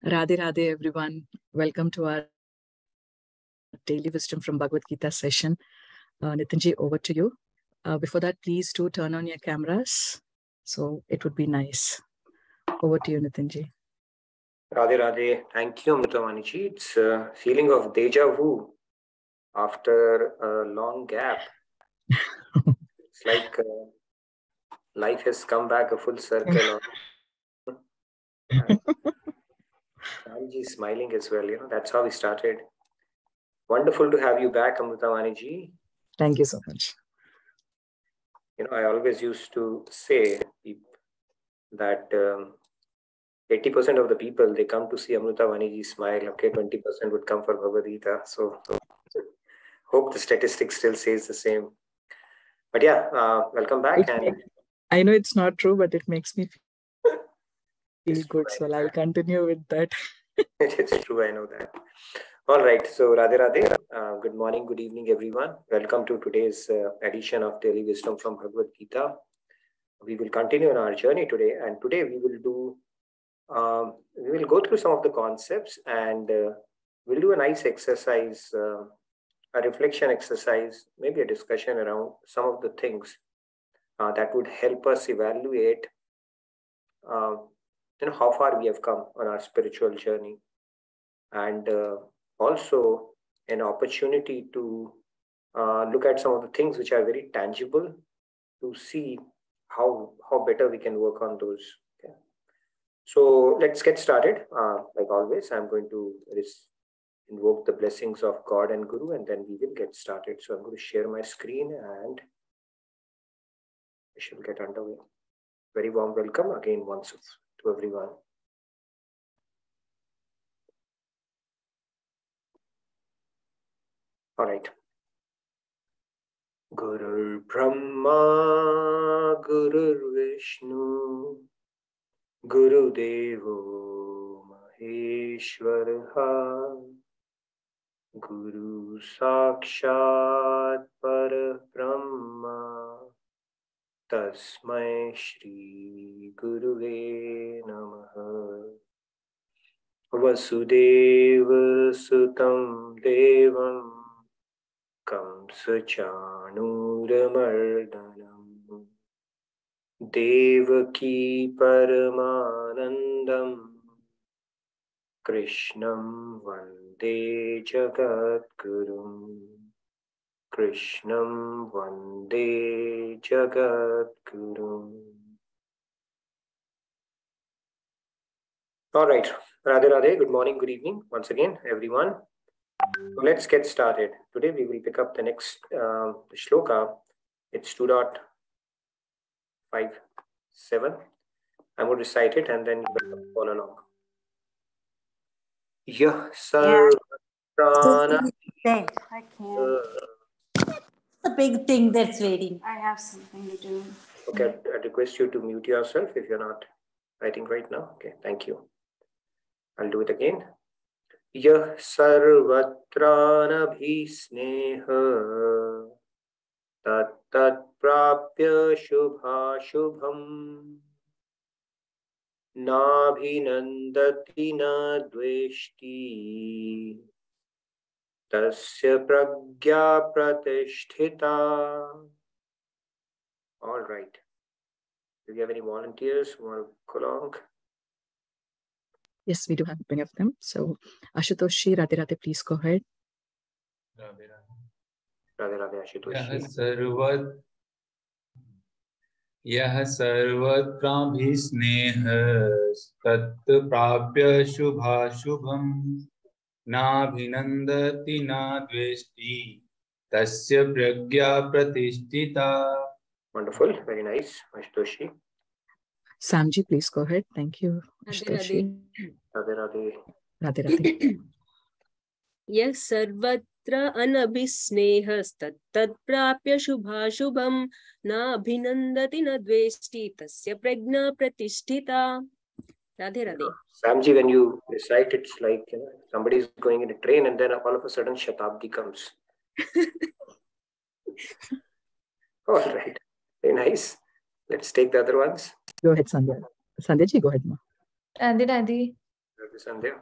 Radhe Radhe everyone. Welcome to our Daily Wisdom from Bhagavad Gita session. Nitinji, over to you. Before that, please do turn on your cameras. So it would be nice. Over to you, Nitinji. Radhe Radhe. Thank you, Amritamaniji. It's a feeling of deja vu after a long gap. It's like life has come back a full circle. Ramji is smiling as well. That's how we started. Wonderful to have you back, Amritamaniji. Thank you so much. I always used to say that 80% of the people, they come to see Amritamaniji smile. Okay, 20% would come for Bhagavad Gita. So hope the statistics still says the same. But yeah, welcome back. I know it's not true, but it makes me feel good. So I'll continue with that. It is true, I know that. All right, so Radhe Radhe, good morning, good evening, everyone. Welcome to today's edition of Daily Wisdom from Bhagavad Gita. We will continue on our journey today, and today we will go through some of the concepts, and we'll do a nice exercise, a reflection exercise, maybe a discussion around some of the things that would help us evaluate how far we have come on our spiritual journey, and also an opportunity to look at some of the things which are very tangible to see how better we can work on those. Okay. So let's get started. Like always, I'm going to invoke the blessings of God and Guru, and then we will get started. So I'm going to share my screen and I shall get underway. Very warm welcome again once to everyone. All right. Gurur Brahma, Gurur Vishnu, Guru Devo Maheshwaraha, Guru Sakshat Parabrahma, Tasmai Shri Guruve Namaha. Vasudeva Sutam Devam Kamsachanuramardanam Devaki Paramanandam Krishnam Vande Jagadgurum Krishnam Vande Jagadgurum. All right, Radhe Radhe, good morning, good evening once again, everyone. So let's get started. Today we will pick up the next shloka. It's 2.57. I'm going to recite it and then you will follow along. Yah sarvatra. I can't. The big thing that's waiting. I have something to do. Okay, I request you to mute yourself if you're not writing right now. Okay, thank you. I'll do it again. Yah sarvatra nabhisneha tat prapya shubha shubham nabhinandati na dveshti tasya pragya pratisthita. All right. Do you have any volunteers who want to go along? Yes, we do have many of them. So, Ashutoshi, Radhe Radhe, please go ahead. Radhe Radhe, Ashutoshi. यह सर्वत्राभिस्नेहः तत् प्राप्य शुभाशुभं नाभिनन्दति न द्वेष्टि तस्य प्रज्ञा प्रतिष्ठिता. Wonderful, very nice, Ashutoshi. Samji, please go ahead. Thank you, Ashutoshi. Radhe Radhe. Radhe Radhe. Yes, sarvatra anabhisnehastat prapya shubhashubham na abhinandati na dveshti tasya prajna pratisthita. Radhe Radhe. Samji, when you recite, it's like somebody is going in a train and then all of a sudden Shatabdi comes. All right, very nice. Let's take the other ones. Go ahead, Sandhya. Sandhya ji, go ahead, ma. Radhe Radhe. Sandhya.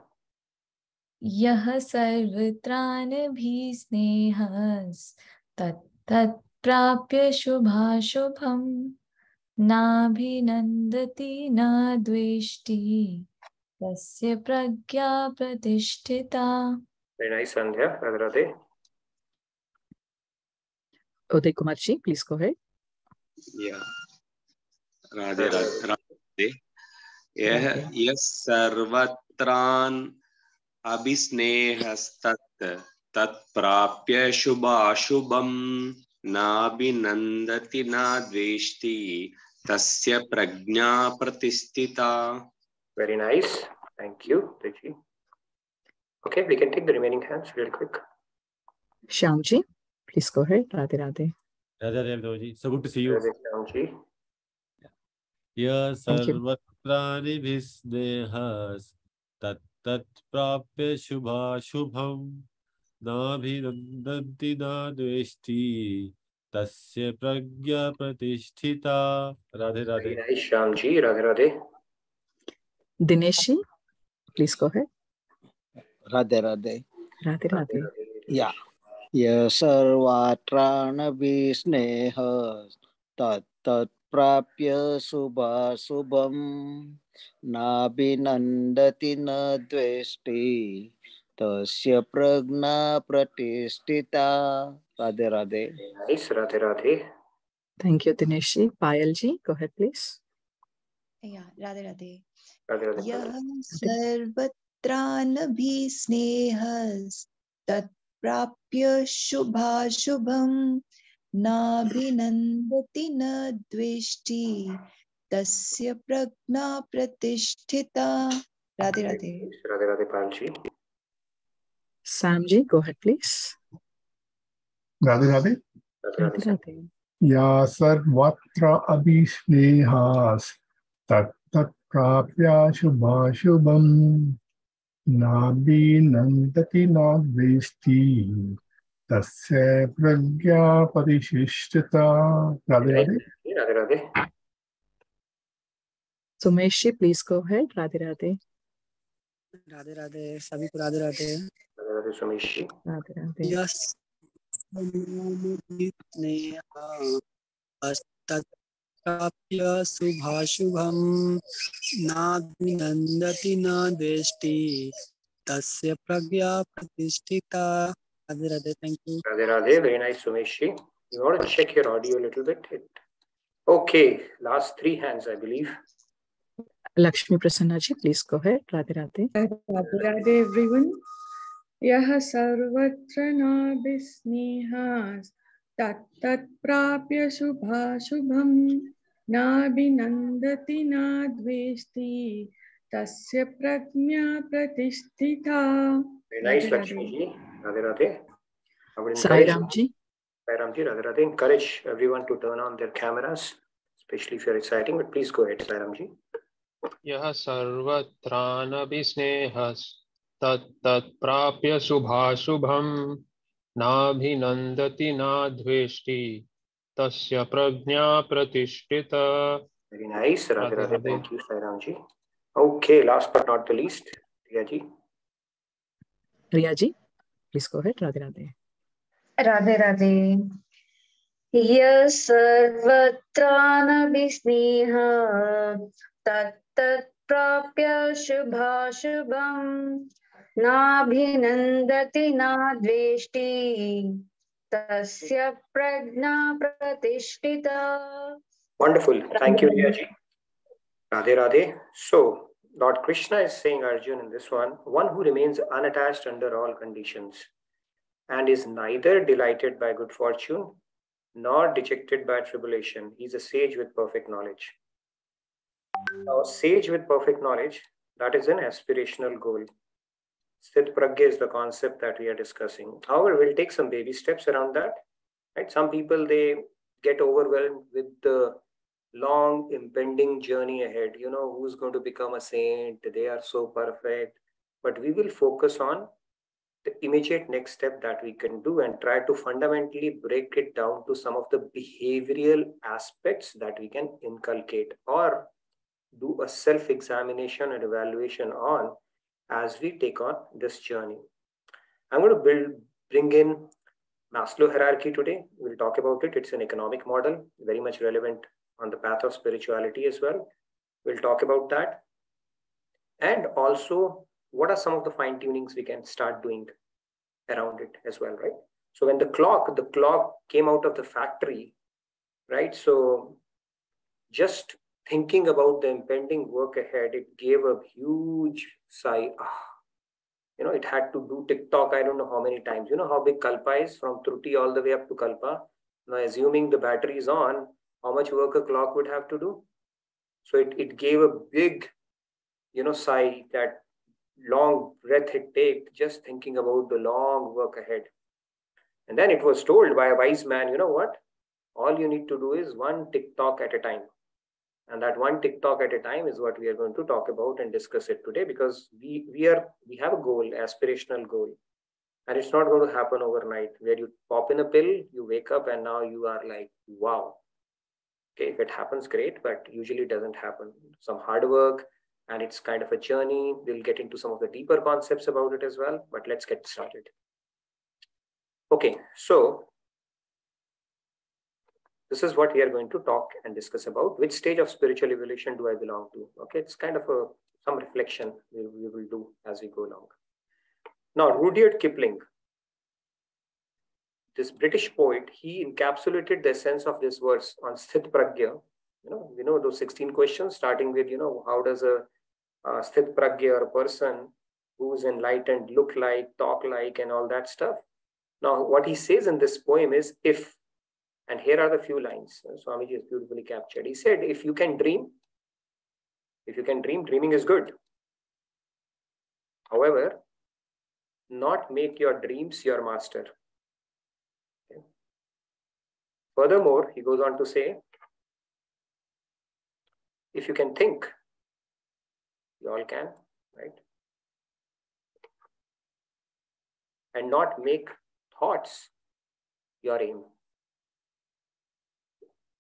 यः सर्वत्रानभिस्नेहस्तत् प्राप्य शुभाशुभम् नाभिनन्दति न द्वेष्टि तस्य प्रज्ञा प्रतिष्ठिता. Very nice, Sandhya. Radhe Radhe. Uday Kumarji, please go ahead. Yeah. Radhe Radhe. यः सर्वत्रान् अभिस्नेहस्तत् तत्प्राप्य शुभाशुभम् नाभिनन्दति न द्वेष्टि तस्य प्रज्ञा प्रतिष्ठिता. Very nice. Thank you, Deji. Okay, we can take the remaining hands real quick. Shyamji, please go ahead. Radhe Radhe. Radhe Radhe. So good to see you. Radhe Shyamji. यः सर्वत्रानभिस्नेहस्तत् प्राप्य शुभाशुभम् नाभिनन्दति न द्वेष्टि तस्य प्रज्ञा प्रतिष्ठिता. Radhe Radhe. Very nice, Shyamji. Radhe Radhe. Dineshji, please go ahead. Radhe Radhe. Radhe Radhe. Yeah. यः सर्वत्रानभिस्नेहस्तत् प्राप्य शुभाशुभम् नाभिनन्दति न द्वेष्टि तस्य प्रज्ञा प्रतिष्ठिता. Radhe Radhe. Nice, Radhe Radhe. Thank you, Dineshji. Payalji, go ahead, please. Yeah, Radhe Radhe. Radhe Radhe. यः सर्वत्रानभिस्नेहस्तत् प्राप्य शुभाशुभम् नाभिनन्दति न द्वेष्टि तस्य प्रज्ञा प्रतिष्ठिता. Radhe Radhe. Radhe Radhe, Payalji. Samji, go ahead, please. Radhe Radhe. Radhe Radhe. या सर्वत्र अभिस्नेहास् तत् प्राप्य शुभाशुभम् नाभिनन्दति न द्वेष्टि तस्य प्रज्ञा प्रतिष्ठिता. Radhe Radhe. Radhe Radhe. Sumeshji, please go ahead. Radhe Radhe. Radhe Radhe. सभी को Radhe Radhe. Radhe Radhe, Sumeshji. Radhe Radhe. यः प्राप्य शुभाशुभम् नाभिनन्दति न द्वेष्टि तस्य प्रज्ञा प्रतिष्ठिता. Radhe Radhe. Thank you. Radhe Radhe. Very nice, Sumeshji. You want to check your audio a little bit? Okay, last three hands, I believe. Lakshmi Prasanna ji, please go ahead. Radhe Radhe. Radhe Radhe, everyone. Yah sarvatra nabhisnehas tat prapya shubhashubham nabhinandati na dveshti tasya prajna pratisthita. Very nice, Lakshmi ji. Radhe Radhe. I would Sai encourage Ram ji. Sai Ram ji, Radhe Radhe. Encourage everyone to turn on their cameras, especially if you're exciting, but please go ahead, Sai Ram ji. यः सर्वत्रानभिस्नेहस्तत् प्राप्य शुभाशुभम् नाभिनन्दति न द्वेष्टि तस्य प्रज्ञा प्रतिष्ठिता. Very nice, Radhe Radhe. Thank you, Sai Ram ji. Okay, last but not the least, Riya ji. Riya ji, please go ahead. Radhe Radhe. Radhe Radhe. यः सर्वत्रानभिस्नेहः तत् प्राप्य शुभाशुभम् नाभिनन्दति न द्वेष्टि तस्य प्रज्ञा प्रतिष्ठिता. Wonderful. Thank you, Riya ji. Radhe Radhe. So, Lord Krishna is saying, Arjun, in this one who remains unattached under all conditions and is neither delighted by good fortune nor dejected by tribulation. He's a sage with perfect knowledge. Now, sage with perfect knowledge, that is an aspirational goal. Sthit Pragya is the concept that we are discussing. However, we'll take some baby steps around that. Right? Some people, they get overwhelmed with the long impending journey ahead. You know, who's going to become a saint? They are so perfect. But we will focus on the immediate next step that we can do and try to fundamentally break it down to some of the behavioral aspects that we can inculcate or do a self-examination and evaluation on as we take on this journey. I'm going to bring in Maslow hierarchy today. We'll talk about it. It's an economic model, very much relevant on the path of spirituality as well. We'll talk about that. And also, what are some of the fine tunings we can start doing around it as well, right? So when the clock came out of the factory, right? So just thinking about the impending work ahead, it gave a huge sigh. You know, it had to do TikTok, I don't know how many times. You know how big Kalpa is, from Truti all the way up to Kalpa. Now, assuming the battery is on, how much work a clock would have to do? So it gave a big, you know, sigh, that long breath it take, just thinking about the long work ahead. And then it was told by a wise man, you know what? All you need to do is one TikTok at a time. And that one TikTok at a time is what we are going to talk about and discuss it today, because we have a goal, aspirational goal. And it's not going to happen overnight, where you pop in a pill, you wake up and now you are like, wow. Okay, if it happens, great, but usually it doesn't happen. Some hard work, and it's kind of a journey. We'll get into some of the deeper concepts about it as well, but let's get started. Okay, so this is what we are going to talk and discuss about. Which stage of spiritual evolution do I belong to? Okay, it's kind of some reflection we will do as we go along. Now, Rudyard Kipling, this British poet, he encapsulated the essence of this verse on Sthit Pragya. You know those 16 questions, starting with, you know, how does a Sthit Pragya, or a person who's enlightened, look like, talk like, and all that stuff. Now, what he says in this poem is, if, and here are the few lines Swamiji has beautifully captured. He said, if you can dream, dreaming is good. However, not make your dreams your master. Okay. Furthermore, he goes on to say, if you can think, you all can, right? And not make thoughts your aim.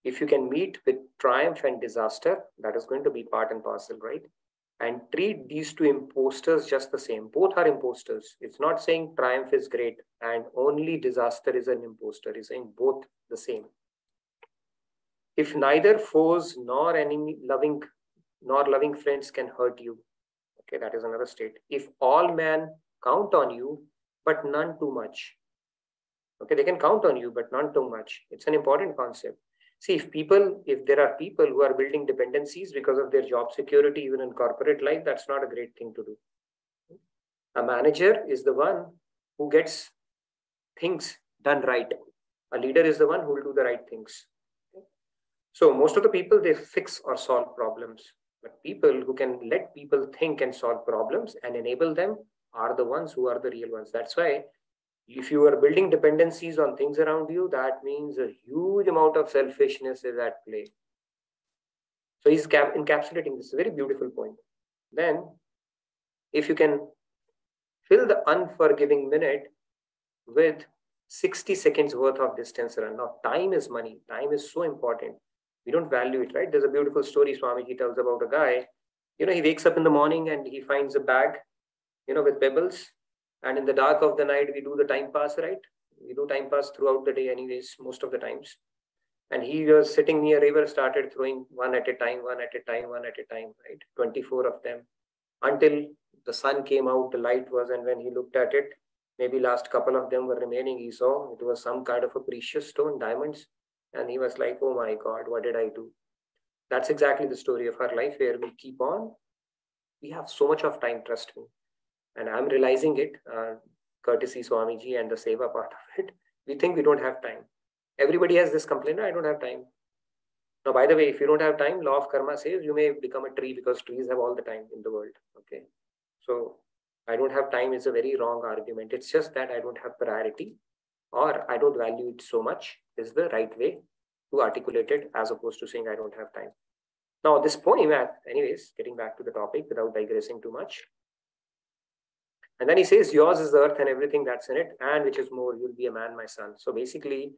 If you can meet with triumph and disaster, that is going to be part and parcel, right? And treat these two imposters just the same. Both are imposters. It's not saying triumph is great and only disaster is an imposter. It's saying both the same. If neither foes nor loving friends can hurt you. Okay, that is another state. If all men count on you, but none too much. Okay, they can count on you, but none too much. It's an important concept. See, if there are people who are building dependencies because of their job security, even in corporate life, that's not a great thing to do. A manager is the one who gets things done right. A leader is the one who will do the right things. So most of the people, they fix or solve problems. But people who can let people think and solve problems and enable them are the ones who are the real ones. That's why if you are building dependencies on things around you, that means a huge amount of selfishness is at play. So he's encapsulating this very beautiful point. Then, if you can fill the unforgiving minute with 60 seconds worth of distance run. Now, time is money. Time is so important. We don't value it, right? There's a beautiful story Swamiji tells about a guy. You know, he wakes up in the morning and he finds a bag, you know, with pebbles. And in the dark of the night, we do the time pass, right? We do time pass throughout the day anyways, most of the times. And he was sitting near a river, started throwing one at a time, right? 24 of them. Until the sun came out, the light was, and when he looked at it, maybe last couple of them were remaining. He saw it was some kind of a precious stone, diamonds. And he was like, oh my God, what did I do? That's exactly the story of our life, where we keep on. We have so much of time, trust me. And I'm realizing it, courtesy Swamiji and the Seva part of it. We think we don't have time. Everybody has this complaint, I don't have time. Now, by the way, if you don't have time, law of karma says you may become a tree, because trees have all the time in the world. Okay. So I don't have time is a very wrong argument. It's just that I don't have priority, or I don't value it so much is the right way to articulate it, as opposed to saying I don't have time. Now, this poem, anyways, getting back to the topic without digressing too much. And then he says, yours is the earth and everything that's in it, and which is more, you'll be a man, my son. So basically,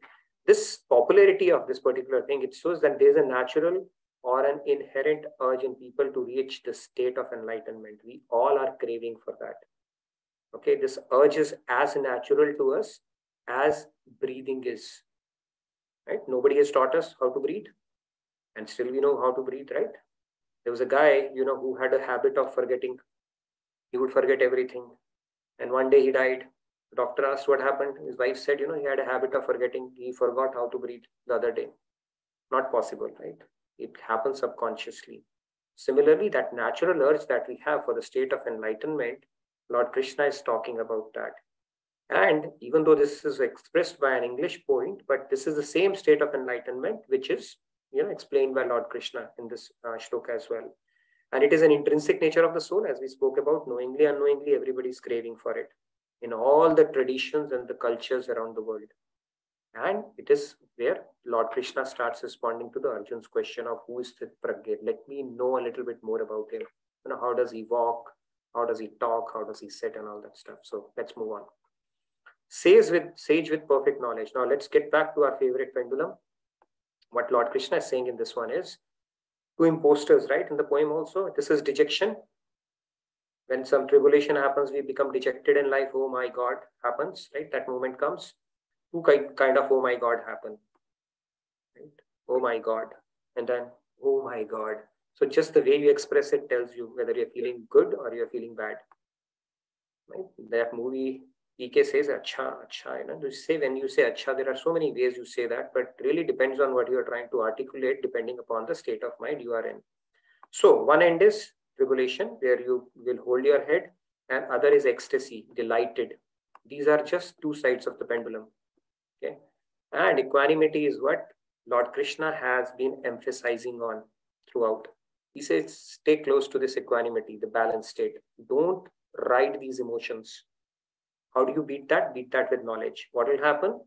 this popularity of this particular thing, it shows that there's a natural or an inherent urge in people to reach the state of enlightenment. We all are craving for that. Okay, this urge is as natural to us as breathing is. Right? Nobody has taught us how to breathe, and still we know how to breathe, right? There was a guy, who had a habit of forgetting. He would forget everything. And one day he died. The doctor asked what happened. His wife said, he had a habit of forgetting. He forgot how to breathe the other day. Not possible, right? It happens subconsciously. Similarly, that natural urge that we have for the state of enlightenment, Lord Krishna is talking about that. And even though this is expressed by an English poet, but this is the same state of enlightenment, which is, explained by Lord Krishna in this shloka as well. And it is an intrinsic nature of the soul, as we spoke about, knowingly, unknowingly, everybody is craving for it in all the traditions and the cultures around the world. And it is where Lord Krishna starts responding to the Arjun's question of who is Sthit Pragya. Let me know a little bit more about him. How does he walk? How does he talk? How does he sit and all that stuff? So let's move on. Sage with perfect knowledge. Now let's get back to our favorite pendulum. What Lord Krishna is saying in this one is two imposters, right? In the poem also, this is dejection. When some tribulation happens, we become dejected in life. Oh my God, happens, right? That moment comes. Two kind of oh my God happen, right? Oh my God, and then oh my God. So just the way you express it tells you whether you're feeling good or you're feeling bad. Right? That movie, EK says acha, acha. You say, when you say acha, there are so many ways you say that, but really depends on what you are trying to articulate depending upon the state of mind you are in. So one end is tribulation, where you will hold your head, and other is ecstasy, delighted. These are just two sides of the pendulum. Okay, and equanimity is what Lord Krishna has been emphasizing on throughout. He says, stay close to this equanimity, the balanced state. Don't ride these emotions. How do you beat that? Beat that with knowledge. What will happen?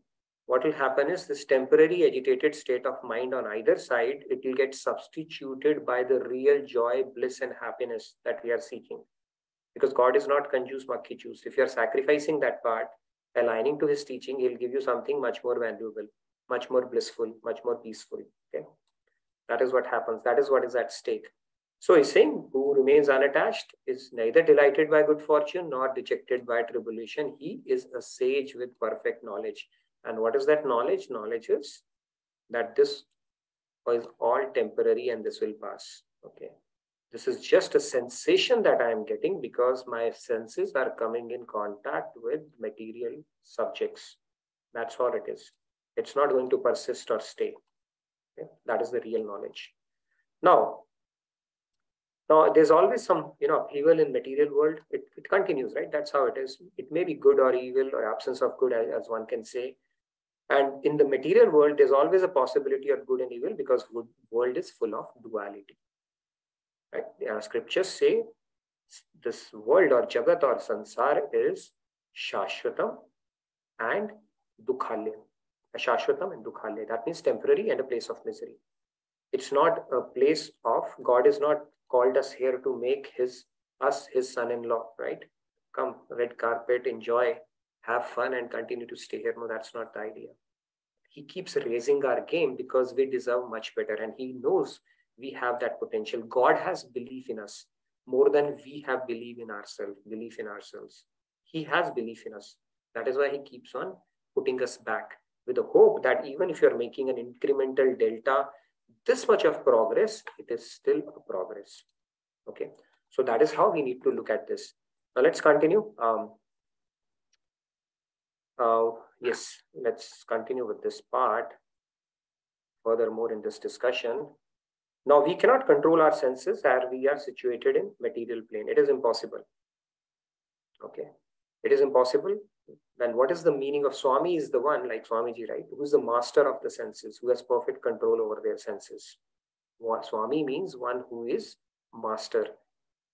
What will happen is this temporary agitated state of mind on either side, it will get substituted by the real joy, bliss, and happiness that we are seeking. Because God is not confused, makhi juice. If you are sacrificing that part, aligning to his teaching, he'll give you something much more valuable, much more blissful, much more peaceful. Okay, that is what happens. That is what is at stake. So he's saying, who remains unattached is neither delighted by good fortune nor dejected by tribulation. He is a sage with perfect knowledge. And what is that knowledge? Knowledge is that this is all temporary and this will pass. Okay, this is just a sensation that I am getting because my senses are coming in contact with material subjects. That's all it is. It's not going to persist or stay. Okay? That is the real knowledge. Now there's always some, upheaval in material world. It continues, right? That's how it is. It may be good or evil or absence of good, as one can say. And in the material world, there's always a possibility of good and evil because the world is full of duality. Right? Scriptures say this world or jagat or sansar is shashvatam and dukhalya. Shashvatam and dukhalya. That means temporary and a place of misery. It's not a place of, God is not called us here to make us his son-in-law, right? Come, red carpet, enjoy, have fun and continue to stay here. No, that's not the idea. He keeps raising our game because we deserve much better and he knows we have that potential. God has belief in us more than we have belief in ourselves. He has belief in us. That is why he keeps on putting us back with the hope that even if you're making an incremental delta, this much of progress, it is still a progress. Okay, so that is how we need to look at this. Now let's continue. Yes, let's continue with this part furthermore in this discussion. Now, we cannot control our senses as we are situated in material plane. It is impossible. Okay, it is impossible. Then what is the meaning of Swami is the one, like Swamiji, right? Who is the master of the senses, who has perfect control over their senses. What Swami means one who is master.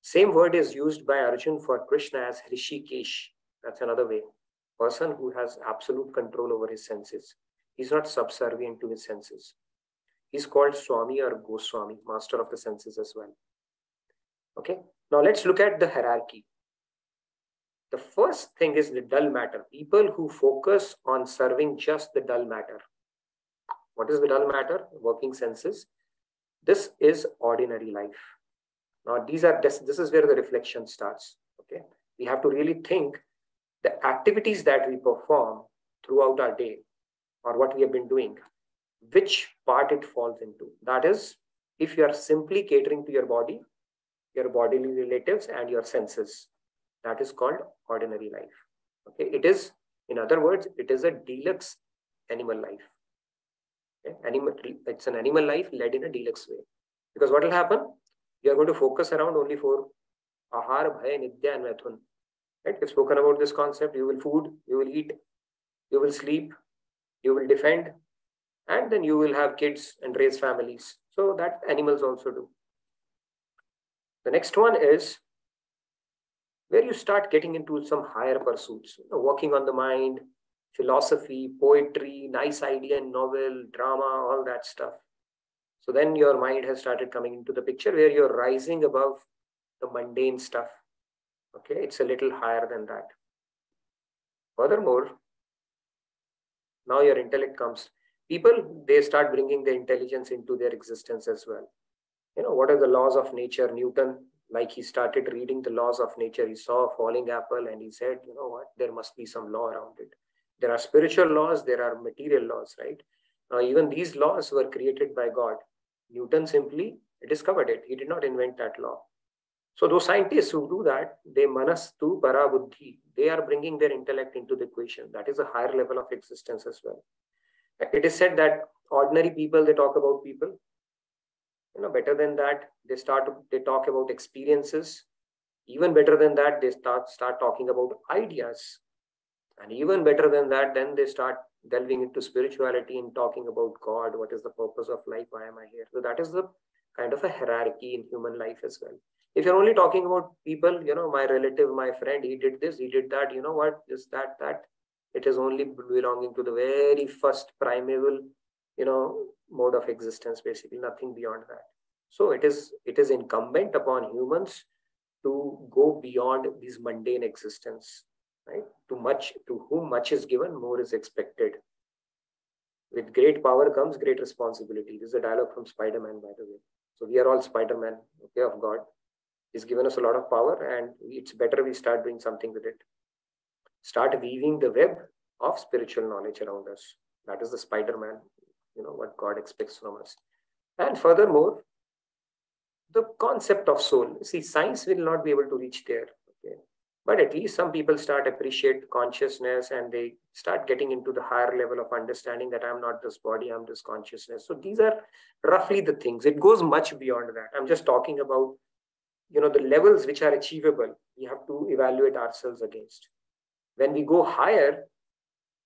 Same word is used by Arjun for Krishna as Hrishikesh. That's another way. Person who has absolute control over his senses. He's not subservient to his senses. He's called Swami or Goswami, master of the senses as well. Okay, now let's look at the hierarchy. The first thing is the dull matter. People who focus on serving just the dull matter. What is the dull matter? Working senses. This is ordinary life. Now, this is where the reflection starts. Okay, we have to really think the activities that we perform throughout our day, or what we have been doing, which part it falls into. That is, if you are simply catering to your body, your bodily relatives, and your senses, that is called ordinary life. Okay, it is, in other words, it is a deluxe animal life. Okay? It's an animal life led in a deluxe way. Because what will happen? You are going to focus around only for ahar, bhaya, nidya, and mathun. Right? We've spoken about this concept. You will food, you will eat, you will sleep, you will defend, and then you will have kids and raise families. So that animals also do. The next one is where you start getting into some higher pursuits, working on the mind, philosophy, poetry, nice idea, novel, drama, all that stuff. So then your mind has started coming into the picture where you're rising above the mundane stuff. Okay, it's a little higher than that. Furthermore, now your intellect comes. People, they start bringing their intelligence into their existence as well. What are the laws of nature? Newton, like he started reading the laws of nature. He saw a falling apple and he said, you know what, there must be some law around it. There are spiritual laws, there are material laws, right? Now, even these laws were created by God. Newton simply discovered it. He did not invent that law. So those scientists who do that, they manastu para buddhi, they are bringing their intellect into the equation. That is a higher level of existence as well. It is said that ordinary people, they talk about people. Better than that, they talk about experiences. Even better than that, they start talking about ideas. And even better than that, then they start delving into spirituality and talking about God. What is the purpose of life? Why am I here? So that is the kind of a hierarchy in human life as well. If you're only talking about people, my relative, my friend, he did this, he did that, this, that, it is only belonging to the very first primeval, mode of existence, basically, nothing beyond that. So it is incumbent upon humans to go beyond these mundane existence, right? To whom much is given, more is expected. With great power comes great responsibility. This is a dialogue from Spider-Man, by the way. So we are all Spider-Man, okay, of God. He's given us a lot of power, and it's better we start doing something with it. Start weaving the web of spiritual knowledge around us. That is the Spider-Man, what God expects from us. And furthermore, the concept of soul. See, science will not be able to reach there. Okay? But at least some people start appreciate consciousness, and they start getting into the higher level of understanding that I'm not this body, I'm this consciousness. So these are roughly the things. It goes much beyond that. I'm just talking about, the levels which are achievable. We have to evaluate ourselves against. When we go higher,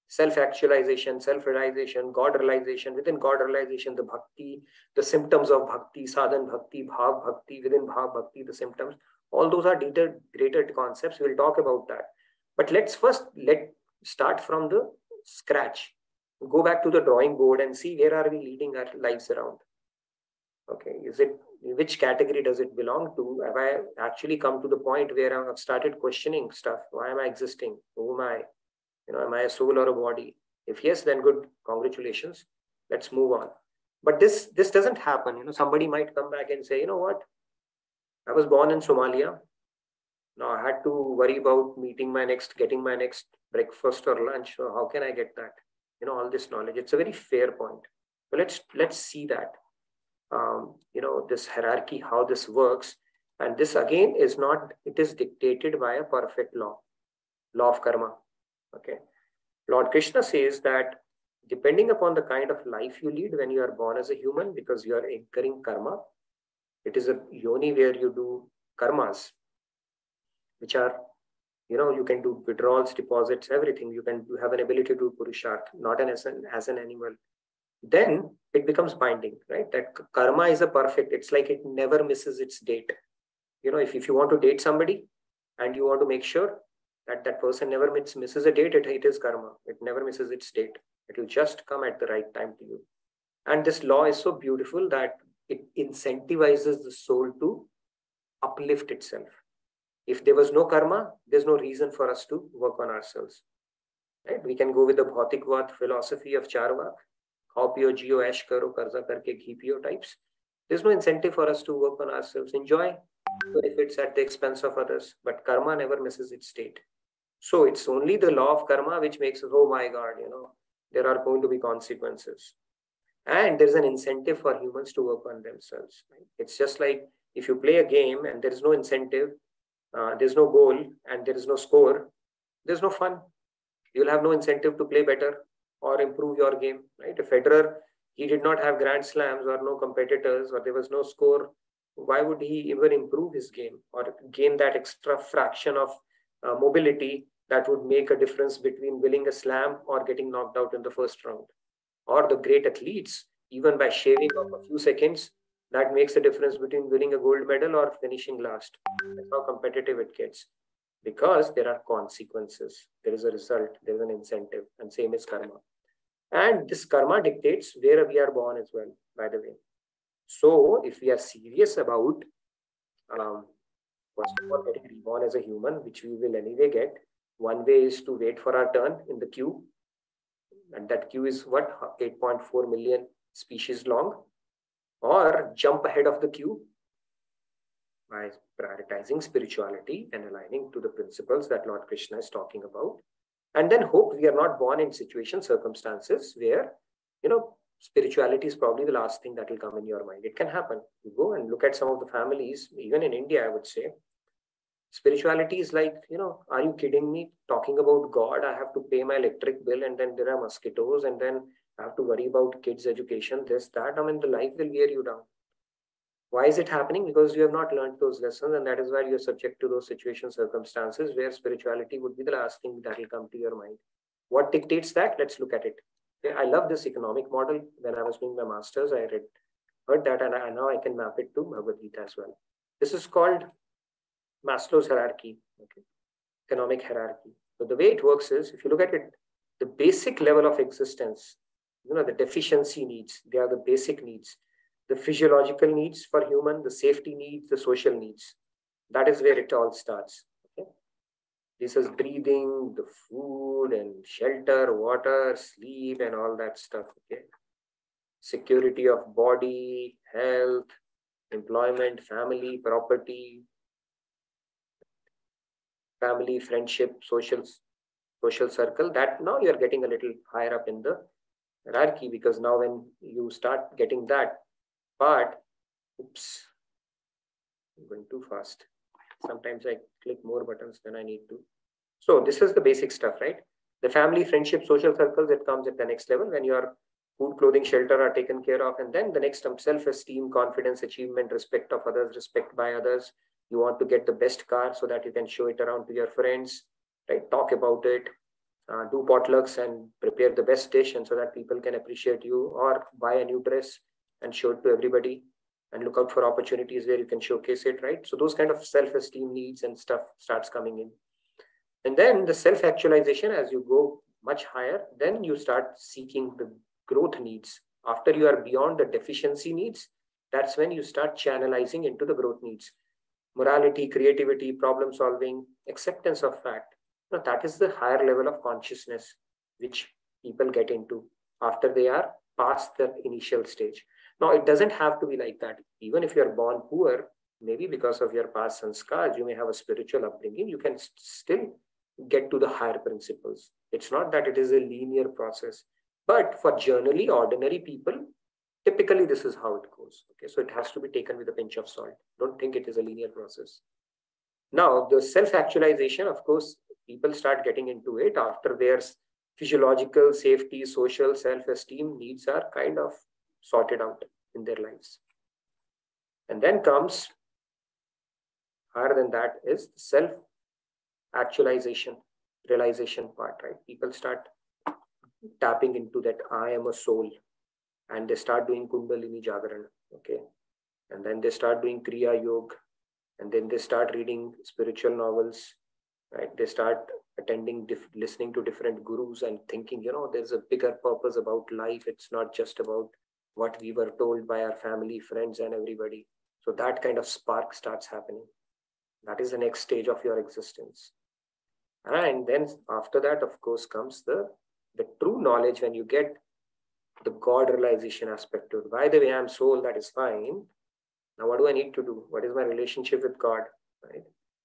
self-actualization, self-realization, God-realization, within God-realization, the bhakti, the symptoms of bhakti, sadhan bhakti, bhav bhakti, within bhav bhakti, the symptoms, all those are greater concepts. We'll talk about that. But let's start from the scratch. Go back to the drawing board and see where are we leading our lives around. Okay, which category does it belong to? Have I actually come to the point where I've started questioning stuff? Why am I existing? Who am I? Am I a soul or a body? If yes, then good, congratulations. Let's move on. But this doesn't happen. Somebody might come back and say, you know what? I was born in Somalia. Now I had to worry about getting my next breakfast or lunch. So how can I get that? All this knowledge. It's a very fair point. So let's see that. This hierarchy, how this works. And this again is not, it is dictated by a perfect law of karma. Okay. Lord Krishna says that depending upon the kind of life you lead when you are born as a human, because you are incurring karma, it is a yoni where you do karmas, which are, you can do withdrawals, deposits, everything. You have an ability to do purusharth, not as an animal. Then it becomes binding, right? That karma is a perfect, it's like it never misses its date. If you want to date somebody and you want to make sure that person never misses a date, it is karma. It never misses its date. It will just come at the right time to you. And this law is so beautiful that it incentivizes the soul to uplift itself. If there was no karma, there's no reason for us to work on ourselves. Right? We can go with the Bhautikvad philosophy of Charvak, khao piyo jiyo ash karo karza karke ghee piyo types. There's no incentive for us to work on ourselves, enjoy benefits at the expense of others. But karma never misses its state. So it's only the law of karma which makes us, oh my God, there are going to be consequences. And there's an incentive for humans to work on themselves. Right? It's just like if you play a game and there is no incentive, there's no goal and there is no score, there's no fun. You'll have no incentive to play better or improve your game. Right? If Federer, he did not have grand slams or no competitors or there was no score, why would he even improve his game or gain that extra fraction of mobility that would make a difference between winning a slam or getting knocked out in the first round? Or the great athletes, even by shaving off a few seconds, that makes a difference between winning a gold medal or finishing last. That's how competitive it gets. Because there are consequences. There is a result, there is an incentive, and same is karma. And this karma dictates where we are born as well, by the way. So if we are serious about, first of all, getting reborn as a human, which we will anyway get, one way is to wait for our turn in the queue. And that queue is what? 8.4 million species long. Or jump ahead of the queue by prioritizing spirituality and aligning to the principles that Lord Krishna is talking about. And then hope we are not born in situations, circumstances where, spirituality is probably the last thing that will come in your mind. It can happen. You go and look at some of the families, even in India, I would say. Spirituality is like, are you kidding me? Talking about God, I have to pay my electric bill and then there are mosquitoes and then I have to worry about kids' education, this, that. I mean, the life will wear you down. Why is it happening? Because you have not learned those lessons, and that is why you're subject to those situations, circumstances where spirituality would be the last thing that will come to your mind. What dictates that? Let's look at it. Okay, I love this economic model. When I was doing my master's, I heard that, and now I can map it to Bhagavad Gita as well. This is called Maslow's hierarchy, okay? Economic hierarchy. So the way it works is, if you look at it, the basic level of existence, the deficiency needs, they are the basic needs. The physiological needs for human, the safety needs, the social needs. That is where it all starts. Okay? This is breathing, the food and shelter, water, sleep, and all that stuff. Okay? Security of body, health, employment, family, property, family, friendship, social circle. That now you're getting a little higher up in the hierarchy, because now when you start getting that part, oops, I'm going too fast. Sometimes I click more buttons than I need to. So this is the basic stuff, right? The family, friendship, social circles, it comes at the next level when your food, clothing, shelter are taken care of. And then the next self-esteem, confidence, achievement, respect of others, respect by others. You want to get the best car so that you can show it around to your friends, right? Talk about it, do potlucks and prepare the best dish, and so that people can appreciate you, or buy a new dress and show it to everybody, and look out for opportunities where you can showcase it, right? So those kind of self-esteem needs and stuff starts coming in. And then the self-actualization, as you go much higher, then you start seeking the growth needs. After you are beyond the deficiency needs, that's when you start channelizing into the growth needs. Morality, creativity, problem solving, acceptance of fact. Now, that is the higher level of consciousness which people get into after they are past the initial stage. Now, it doesn't have to be like that. Even if you're born poor, maybe because of your past sanskars, you may have a spiritual upbringing, you can still get to the higher principles. It's not that it is a linear process. But for generally ordinary people, typically this is how it goes. Okay, so it has to be taken with a pinch of salt. Don't think it is a linear process. Now, the self-actualization, of course, people start getting into it after their physiological, safety, social, self-esteem needs are kind of sorted out in their lives. And then comes, higher than that, is self-actualization, realization part, right? People start tapping into that I am a soul, and they start doing Kundalini Jagaran, okay? And then they start doing Kriya Yoga, and then they start reading spiritual novels, right? They start attending, listening to different gurus and thinking, there's a bigger purpose about life. It's not just about what we were told by our family, friends, and everybody. So that kind of spark starts happening. That is the next stage of your existence. And then after that, of course, comes the true knowledge when you get the God realization aspect to it. By the way, I'm soul, that is fine. Now, what do I need to do? What is my relationship with God, right?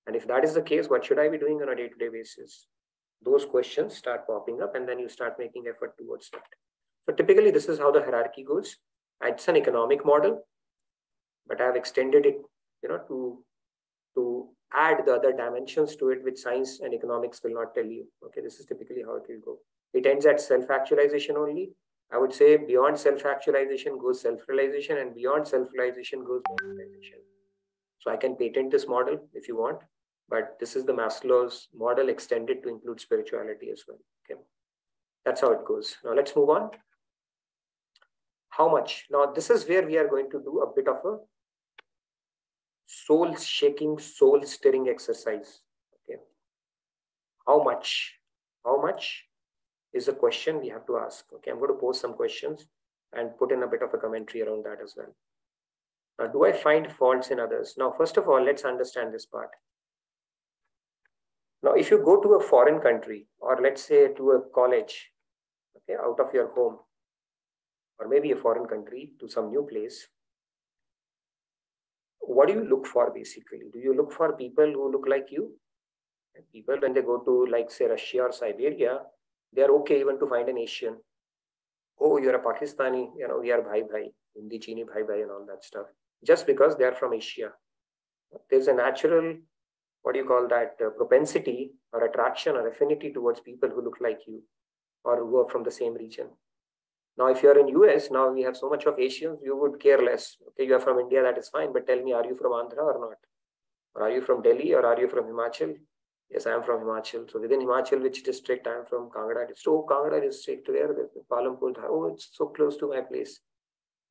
And if that is the case, what should I be doing on a day-to-day basis? Those questions start popping up, and then you start making effort towards that. So typically, this is how the hierarchy goes. It's an economic model, but I have extended it, to add the other dimensions to it, which science and economics will not tell you. Okay, this is typically how it will go. It ends at self-actualization only. I would say beyond self-actualization goes self-realization, and beyond self-realization goes realization. So I can patent this model if you want, but this is the Maslow's model extended to include spirituality as well. Okay, that's how it goes. Now let's move on. How much? Now this is where we are going to do a bit of a soul-shaking, soul-stirring exercise. Okay, how much? How much is a question we have to ask. Okay, I'm going to pose some questions and put in a bit of a commentary around that as well. Now, do I find faults in others? Now, first of all, let's understand this part. Now, if you go to a foreign country, or let's say to a college, okay, out of your home, or maybe a foreign country to some new place, what do you look for basically? Do you look for people who look like you? And people, when they go to, like, say, Russia or Siberia, they are okay even to find an Asian. Oh, you're a Pakistani, we are bhai bhai, Hindi chini bhai bhai and all that stuff. Just because they are from Asia. There's a natural, what do you call that, propensity or attraction or affinity towards people who look like you or who are from the same region. Now, if you're in US, now we have so much of Asians, you would care less. Okay, you are from India, that is fine, but tell me, are you from Andhra or not? Or are you from Delhi or are you from Himachal? Yes, I am from Himachal. So within Himachal, which district? I am from Kangra district. Oh, Kangra district, where? Palampur. Oh, it's so close to my place.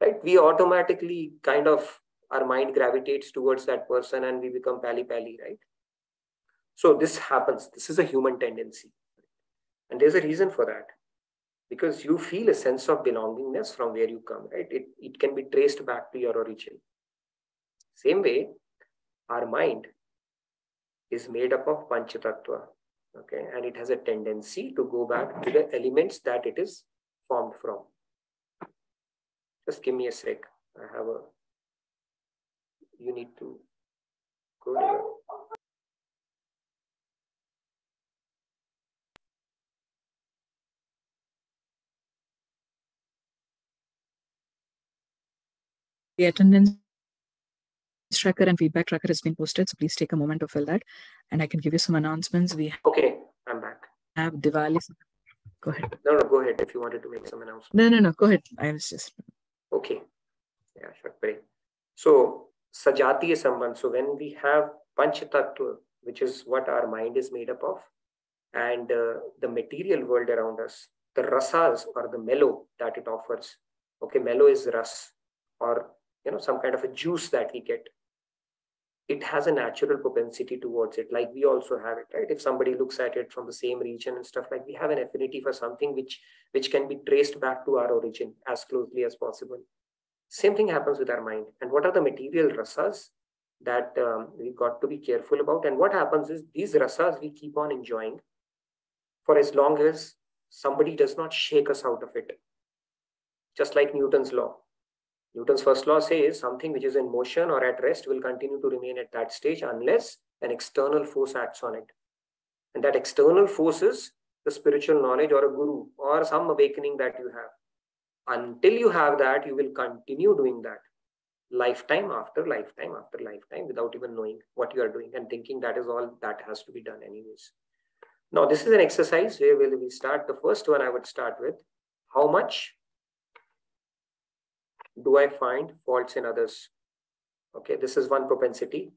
Right? We automatically kind of, our mind gravitates towards that person and we become pally-pally, right? So this happens. This is a human tendency. And there's a reason for that. Because you feel a sense of belongingness from where you come, right? It can be traced back to your origin. Same way, our mind is made up of Panchatattva, okay? And it has a tendency to go back to the elements that it is formed from. Just give me a sec. You need to go there. The attendance tracker and feedback tracker has been posted, so please take a moment to fill that. And I can give you some announcements. Okay, I'm back. Have Diwali. Go ahead. No, go ahead if you wanted to make some announcements. No, go ahead. I was just... Okay. Yeah, sure. Great. So, Sajatiya Sambandh. So, when we have Panchatattva, which is what our mind is made up of, and the material world around us, the rasas or the mellow that it offers. Okay, mellow is ras, or some kind of a juice that we get. It has a natural propensity towards it, like we also have it, right? If somebody looks at it from the same region and stuff, like we have an affinity for something which can be traced back to our origin as closely as possible. Same thing happens with our mind. And what are the material rasas that we've got to be careful about? And what happens is these rasas we keep on enjoying for as long as somebody does not shake us out of it. Just like Newton's law. Newton's first law says something which is in motion or at rest will continue to remain at that stage unless an external force acts on it. And that external force is the spiritual knowledge or a guru or some awakening that you have. Until you have that, you will continue doing that lifetime after lifetime after lifetime without even knowing what you are doing and thinking that is all that has to be done anyways. Now, this is an exercise where we start. The first one I would start with, how much do I find faults in others? Okay, this is one propensity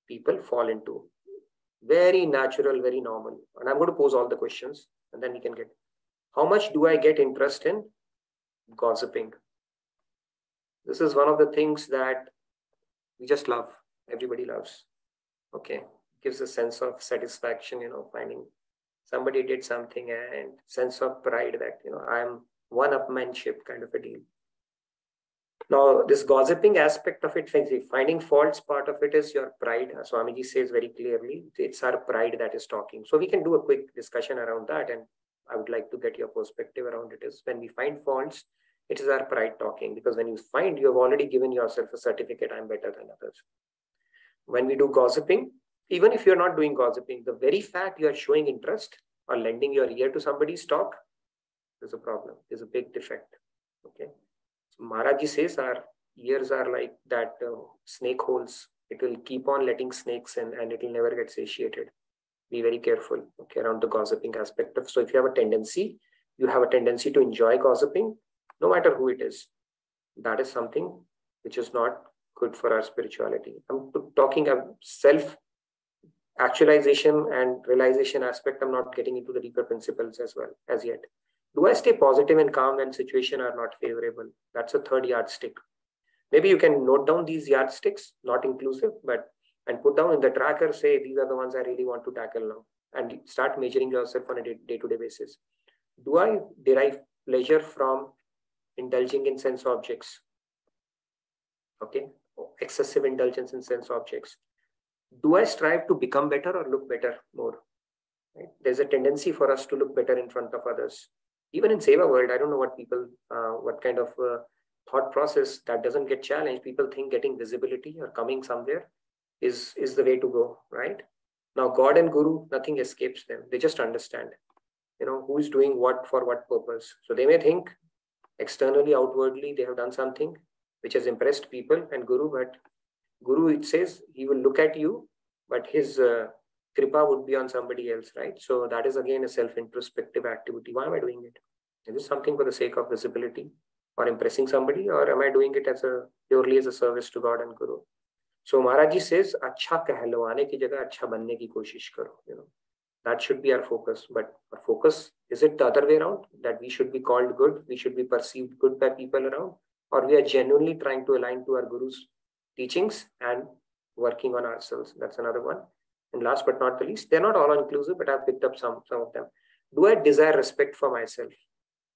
people fall into. Very natural, very normal. And I'm going to pose all the questions and then we can get, how much do I get interest in gossiping? This is one of the things that we just love. Everybody loves. Okay, gives a sense of satisfaction, finding somebody did something and sense of pride that, I'm one-upmanship kind of a deal. Now, this gossiping aspect of it, finding faults, part of it is your pride. Swamiji says very clearly, it's our pride that is talking. So we can do a quick discussion around that. And I would like to get your perspective around it. Is when we find faults, It is our pride talking, because when you find you have already given yourself a certificate, I'm better than others. When we do gossiping, even if you're not doing gossiping, the very fact you are showing interest or lending your ear to somebody's talk is a problem, is a big defect. Okay. So Maharaji says our ears are like that snake holes. It will keep on letting snakes in and it will never get satiated. Be very careful, okay, around the gossiping aspect of. So if you have a tendency to enjoy gossiping, no matter who it is, that is something which is not good for our spirituality. I'm talking of self-actualization and realization aspect. I'm not getting into the deeper principles as well as yet. Do I stay positive and calm when situations are not favorable? That's a third yardstick. Maybe you can note down these yardsticks, not inclusive, and put down in the tracker, say, these are the ones I really want to tackle now, and start measuring yourself on a day-to-day basis. Do I derive pleasure from indulging in sense objects? Okay, excessive indulgence in sense objects. Do I strive to become better or look better more? Right? There's a tendency for us to look better in front of others. Even in Seva world, I don't know what people, what kind of thought process that doesn't get challenged. People think getting visibility or coming somewhere is the way to go, right? Now, God and Guru, nothing escapes them. They just understand, who is doing what for what purpose. So they may think externally, outwardly, they have done something which has impressed people and Guru, but Guru, it says, he will look at you, but his kripa would be on somebody else, right? So that is again a self-introspective activity. Why am I doing it? Is this something for the sake of visibility or impressing somebody, or am I doing it purely as a service to God and Guru? So Maharaji says, "Acha kehlavane ki jagah acha banne ki koshish karo." That should be our focus. But our focus, is it the other way around? That we should be called good, we should be perceived good by people around, or we are genuinely trying to align to our Guru's teachings and working on ourselves? That's another one. And last but not the least, they're not all inclusive, but I've picked up some of them. Do I desire respect for myself?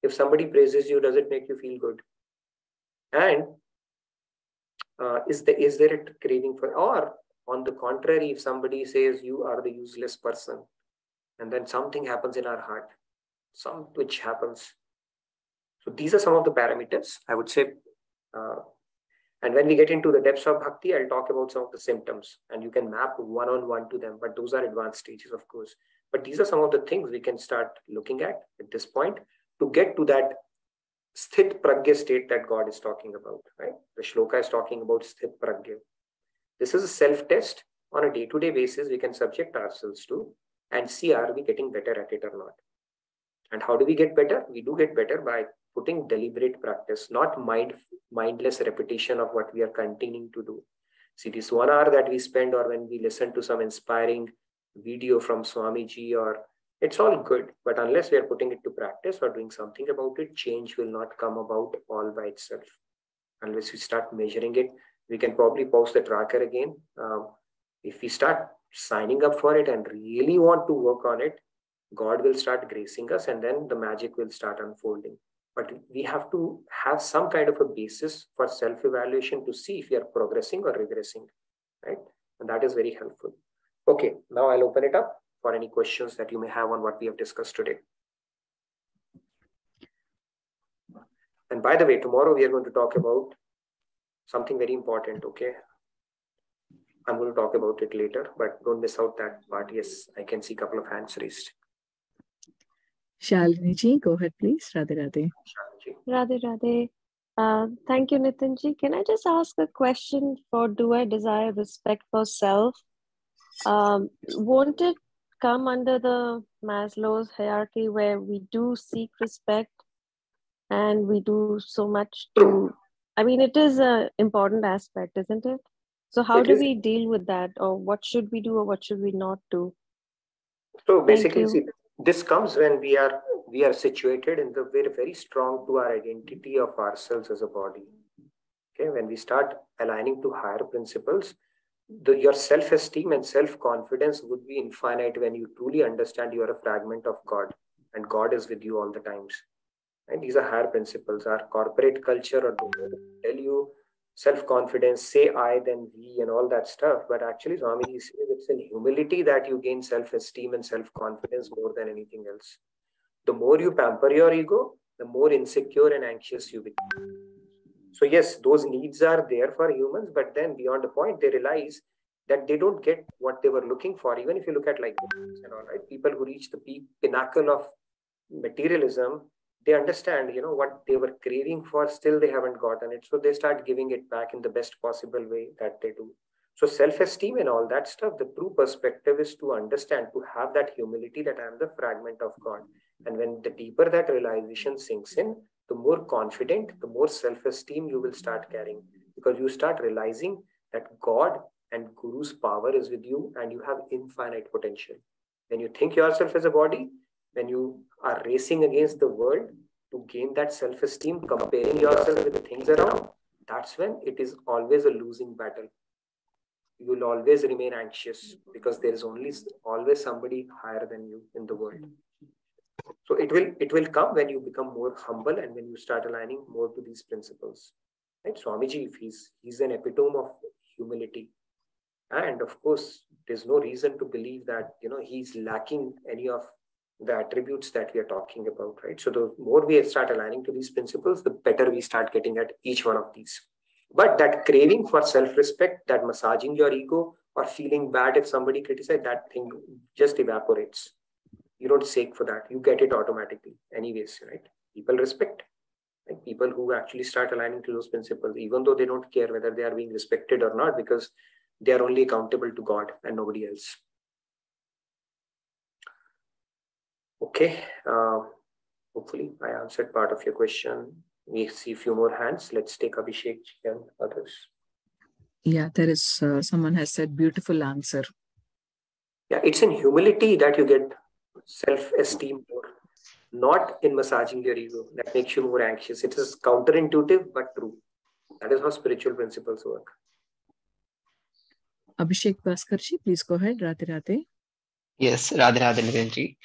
If somebody praises you, does it make you feel good? And is there a craving for, or on the contrary, if somebody says you are the useless person, and then something happens in our heart, which happens. So these are some of the parameters, I would say. And when we get into the depths of bhakti, I'll talk about some of the symptoms, and you can map one-on-one to them, but those are advanced stages, of course. But these are some of the things we can start looking at this point to get to that sthit pragya state that God is talking about, right? The shloka is talking about sthit pragya. This is a self-test on a day-to-day basis we can subject ourselves to and see, are we getting better at it or not? And how do we get better? We do get better by putting deliberate practice, not mindless repetition of what we are continuing to do. See, this 1 hour that we spend, or when we listen to some inspiring video from Swamiji, or it's all good, but unless we are putting it to practice or doing something about it, change will not come about all by itself. Unless we start measuring it, we can probably pause the tracker again. If we start signing up for it and really want to work on it, God will start gracing us, and then the magic will start unfolding. But we have to have some kind of a basis for self-evaluation to see if we are progressing or regressing, right? And that is very helpful. Okay, now I'll open it up for any questions that you may have on what we have discussed today. And by the way, tomorrow we are going to talk about something very important, okay? I'm going to talk about it later, but don't miss out that part. Yes, I can see a couple of hands raised. Shalini ji, go ahead, please. Radhe Radhe. Radhe Radhe. Thank you, Nitin ji. Can I just ask a question for do I desire respect for self? Won't it come under the Maslow's hierarchy where we do seek respect and we do so much to, I mean, it is an important aspect, isn't it? So how do we deal with that, or what should we do or what should we not do? So basically, see, this comes when we are situated in the very strong to our identity of ourselves as a body. Okay, when we start aligning to higher principles, your self-esteem and self-confidence would be infinite when you truly understand you are a fragment of God and God is with you all the times. And these are higher principles. Our corporate culture or tell you self-confidence, say I, then we, and all that stuff. But actually, Swamiji says it's in humility that you gain self-esteem and self-confidence more than anything else. The more you pamper your ego, the more insecure and anxious you become. So yes, those needs are there for humans, but then beyond the point, they realize that they don't get what they were looking for. Even if you look at like and all right, people who reach the pinnacle of materialism, they understand, what they were craving for, still they haven't gotten it. So they start giving it back in the best possible way that they do. So self-esteem and all that stuff, the true perspective is to understand, to have that humility that I am the fragment of God. And when the deeper that realization sinks in, the more confident, the more self-esteem you will start carrying, because you start realizing that God and Guru's power is with you and you have infinite potential. When you think yourself as a body, when you are racing against the world to gain that self-esteem, comparing yourself with the things around, that's when it is always a losing battle. You will always remain anxious because there is always somebody higher than you in the world. So it will come when you become more humble and when you start aligning more to these principles. Right? Swamiji, he's an epitome of humility. And of course, there's no reason to believe that, he's lacking any of the attributes that we are talking about, right? So the more we start aligning to these principles, the better we start getting at each one of these. But that craving for self-respect, that massaging your ego or feeling bad if somebody criticizes, that thing just evaporates. You don't seek for that. You get it automatically anyways, right? People respect. Right? People who actually start aligning to those principles, even though they don't care whether they are being respected or not, because they are only accountable to God and nobody else. Okay. Hopefully I answered part of your question. We see a few more hands. Let's take Abhishek and others. Yeah, there is someone has said beautiful answer. Yeah, it's in humility that you get self-esteem more, not in massaging your ego. That makes you more anxious. It is counterintuitive, but true. That is how spiritual principles work. Abhishek Bhaskarji, please go ahead. Radhe Radhe. Yes, Radhe Radhe Nitinji.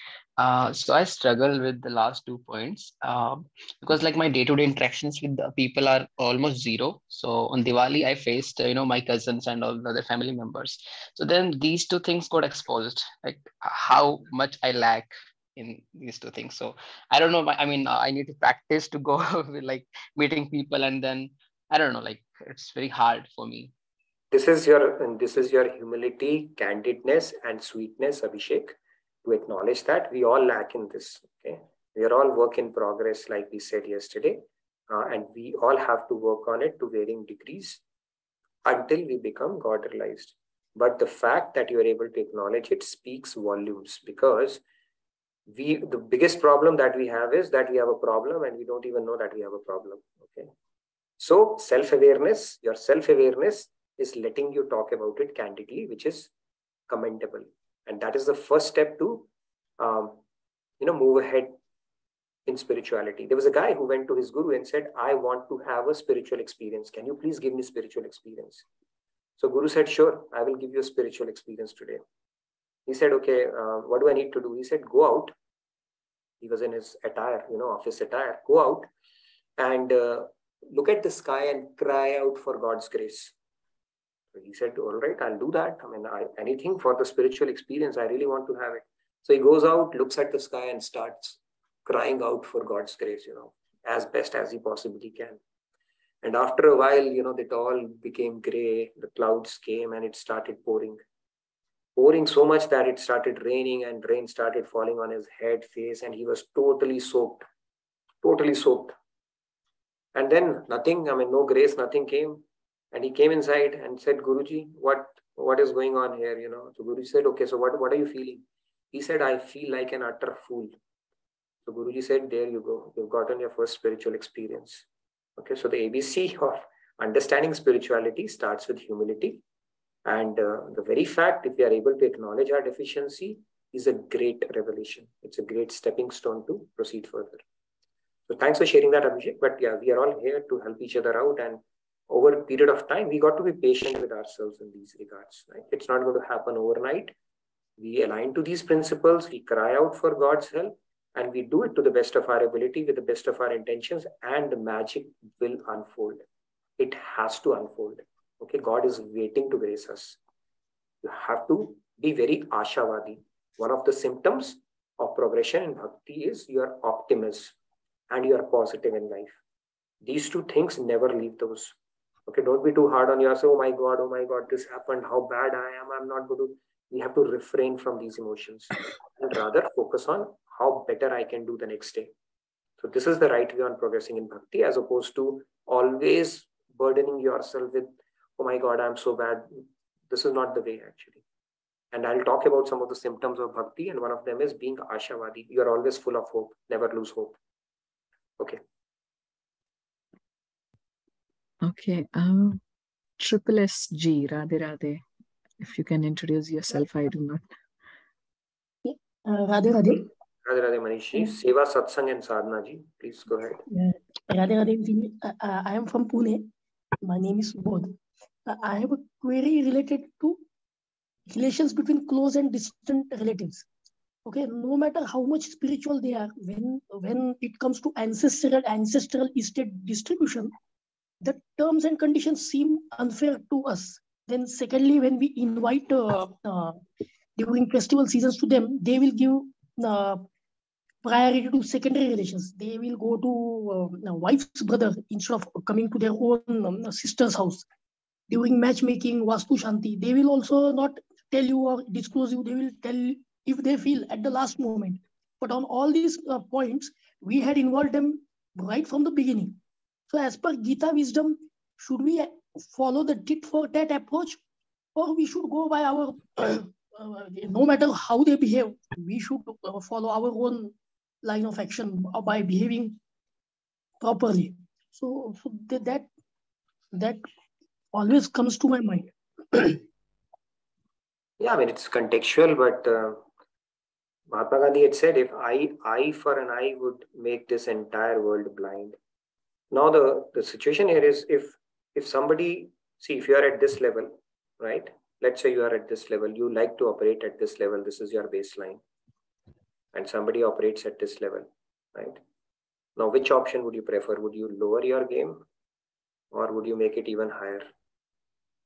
So I struggle with the last 2 points because like my day-to-day interactions with the people are almost zero. So on Diwali, I faced, my cousins and all the other family members. So then these 2 things got exposed, like how much I lack in these 2 things. So I don't know. I need to practice to go with like meeting people, and then I don't know, like it's very hard for me. This is your humility, candidness, and sweetness, Abhishek, to acknowledge that we all lack in this. Okay, we are all work in progress, like we said yesterday, and we all have to work on it to varying degrees until we become God realized. But the fact that you are able to acknowledge it speaks volumes, because the biggest problem that we have is that we have a problem and we don't even know that we have a problem. Okay, so your self-awareness is letting you talk about it candidly, which is commendable. And that is the first step to, move ahead in spirituality. There was a guy who went to his guru and said, I want to have a spiritual experience. Can you please give me spiritual experience? So guru said, sure, I will give you a spiritual experience today. He said, okay, what do I need to do? He said, go out. He was in his attire, office attire. Go out and look at the sky and cry out for God's grace. He said, all right, I'll do that. Anything for the spiritual experience, I really want to have it. So he goes out, looks at the sky and starts crying out for God's grace, as best as he possibly can. And after a while, it all became gray. The clouds came and it started pouring so much that it started raining, and rain started falling on his head, face, and he was totally soaked. And then nothing, no grace, nothing came. And he came inside and said, Guruji, what is going on here? So Guruji said, okay, so what are you feeling? He said, I feel like an utter fool. So Guruji said, there you go. You've gotten your first spiritual experience. Okay, so the ABC of understanding spirituality starts with humility. And the very fact, if we are able to acknowledge our deficiency, is a great revelation. It's a great stepping stone to proceed further. So thanks for sharing that, Abhishek. But yeah, we are all here to help each other out, and over a period of time, we got to be patient with ourselves in these regards. Right? It's not going to happen overnight. We align to these principles, we cry out for God's help, and we do it to the best of our ability, with the best of our intentions, and the magic will unfold. It has to unfold. Okay, God is waiting to grace us. You have to be very ashavadi. One of the symptoms of progression in bhakti is your optimism. and you are positive in life. These two things, never leave those. Okay, don't be too hard on yourself. Oh my God, this happened. How bad I am. I'm not going to. We have to refrain from these emotions and rather focus on how better I can do the next day. So this is the right way on progressing in bhakti, as opposed to always burdening yourself with, oh my God, I'm so bad. This is not the way actually. And I'll talk about some of the symptoms of bhakti, and one of them is being ashavadi. You are always full of hope. Never lose hope. Okay. Okay. Triple SG, Radhe Radhe. If you can introduce yourself, I do not. Radhe Radhe. Radhe Radhe Manishi. Seva Satsang and Sadhana ji. Please go ahead. Radhe Radhe. I am from Pune. My name is Subodh. I have a query related to relations between close and distant relatives. Okay, no matter how much spiritual they are, when it comes to ancestral estate distribution, the terms and conditions seem unfair to us. Then secondly, when we invite during festival seasons to them, they will give priority to secondary relations. They will go to wife's brother instead of coming to their own sister's house. During matchmaking, Vastu Shanti, they will also not tell you or disclose you. They will tell if they feel at the last moment. But on all these points, we had involved them right from the beginning. So as per Gita wisdom, should we follow the tit for tat approach, or we should go by our, no matter how they behave, we should follow our own line of action by behaving properly. So that always comes to my mind. Yeah, I mean, it's contextual, but Mahatma Gandhi had said, if eye for an eye would make this entire world blind. Now the situation here is, if somebody, see, if you are at this level, right? Let's say you are at this level, you like to operate at this level, this is your baseline, and somebody operates at this level, right? Now, which option would you prefer? Would you lower your game, or would you make it even higher?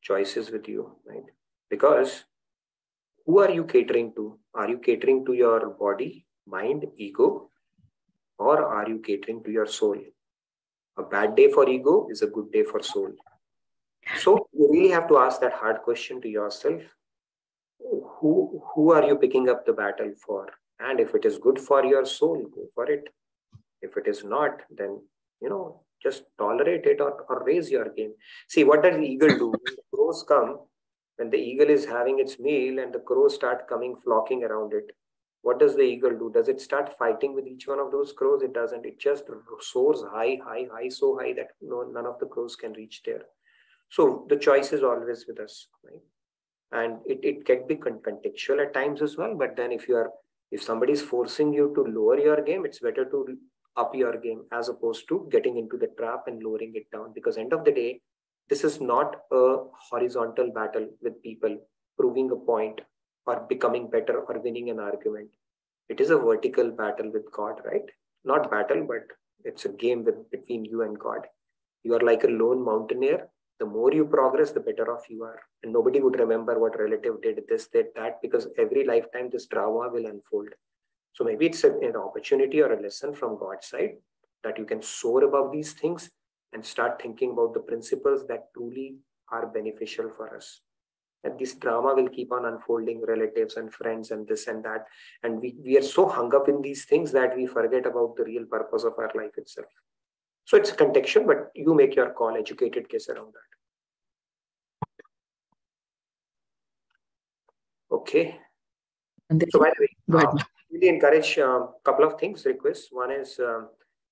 Choices with you, right? Because who are you catering to? Are you catering to your body, mind, ego, or are you catering to your soul? A bad day for ego is a good day for soul. So you really have to ask that hard question to yourself. Who are you picking up the battle for? And if it is good for your soul, go for it. If it is not, then, just tolerate it or raise your game. See, what does the eagle do? When the crows come, when the eagle is having its meal and the crows start coming, flocking around it, what does the eagle do? Does it start fighting with each one of those crows? It doesn't. It just soars high, so high that none of the crows can reach there. So the choice is always with us, right? And it can be contextual at times as well. But then if somebody is forcing you to lower your game, it's better to up your game as opposed to getting into the trap and lowering it down. Because end of the day, this is not a horizontal battle with people proving a point or becoming better or winning an argument. It is a vertical battle with God, right? Not battle, but it's a game between you and God. You are like a lone mountaineer. The more you progress, the better off you are. And nobody would remember what relative did this, that, because every lifetime this drama will unfold. So maybe it's an opportunity or a lesson from God's side that you can soar above these things and start thinking about the principles that truly are beneficial for us. And this drama will keep on unfolding, relatives and friends and this and that. And we are so hung up in these things that we forget about the real purpose of our life itself. So it's contextual, but you make your call, educated guess around that. Okay. So by the way, really encourage a couple of things, requests. One is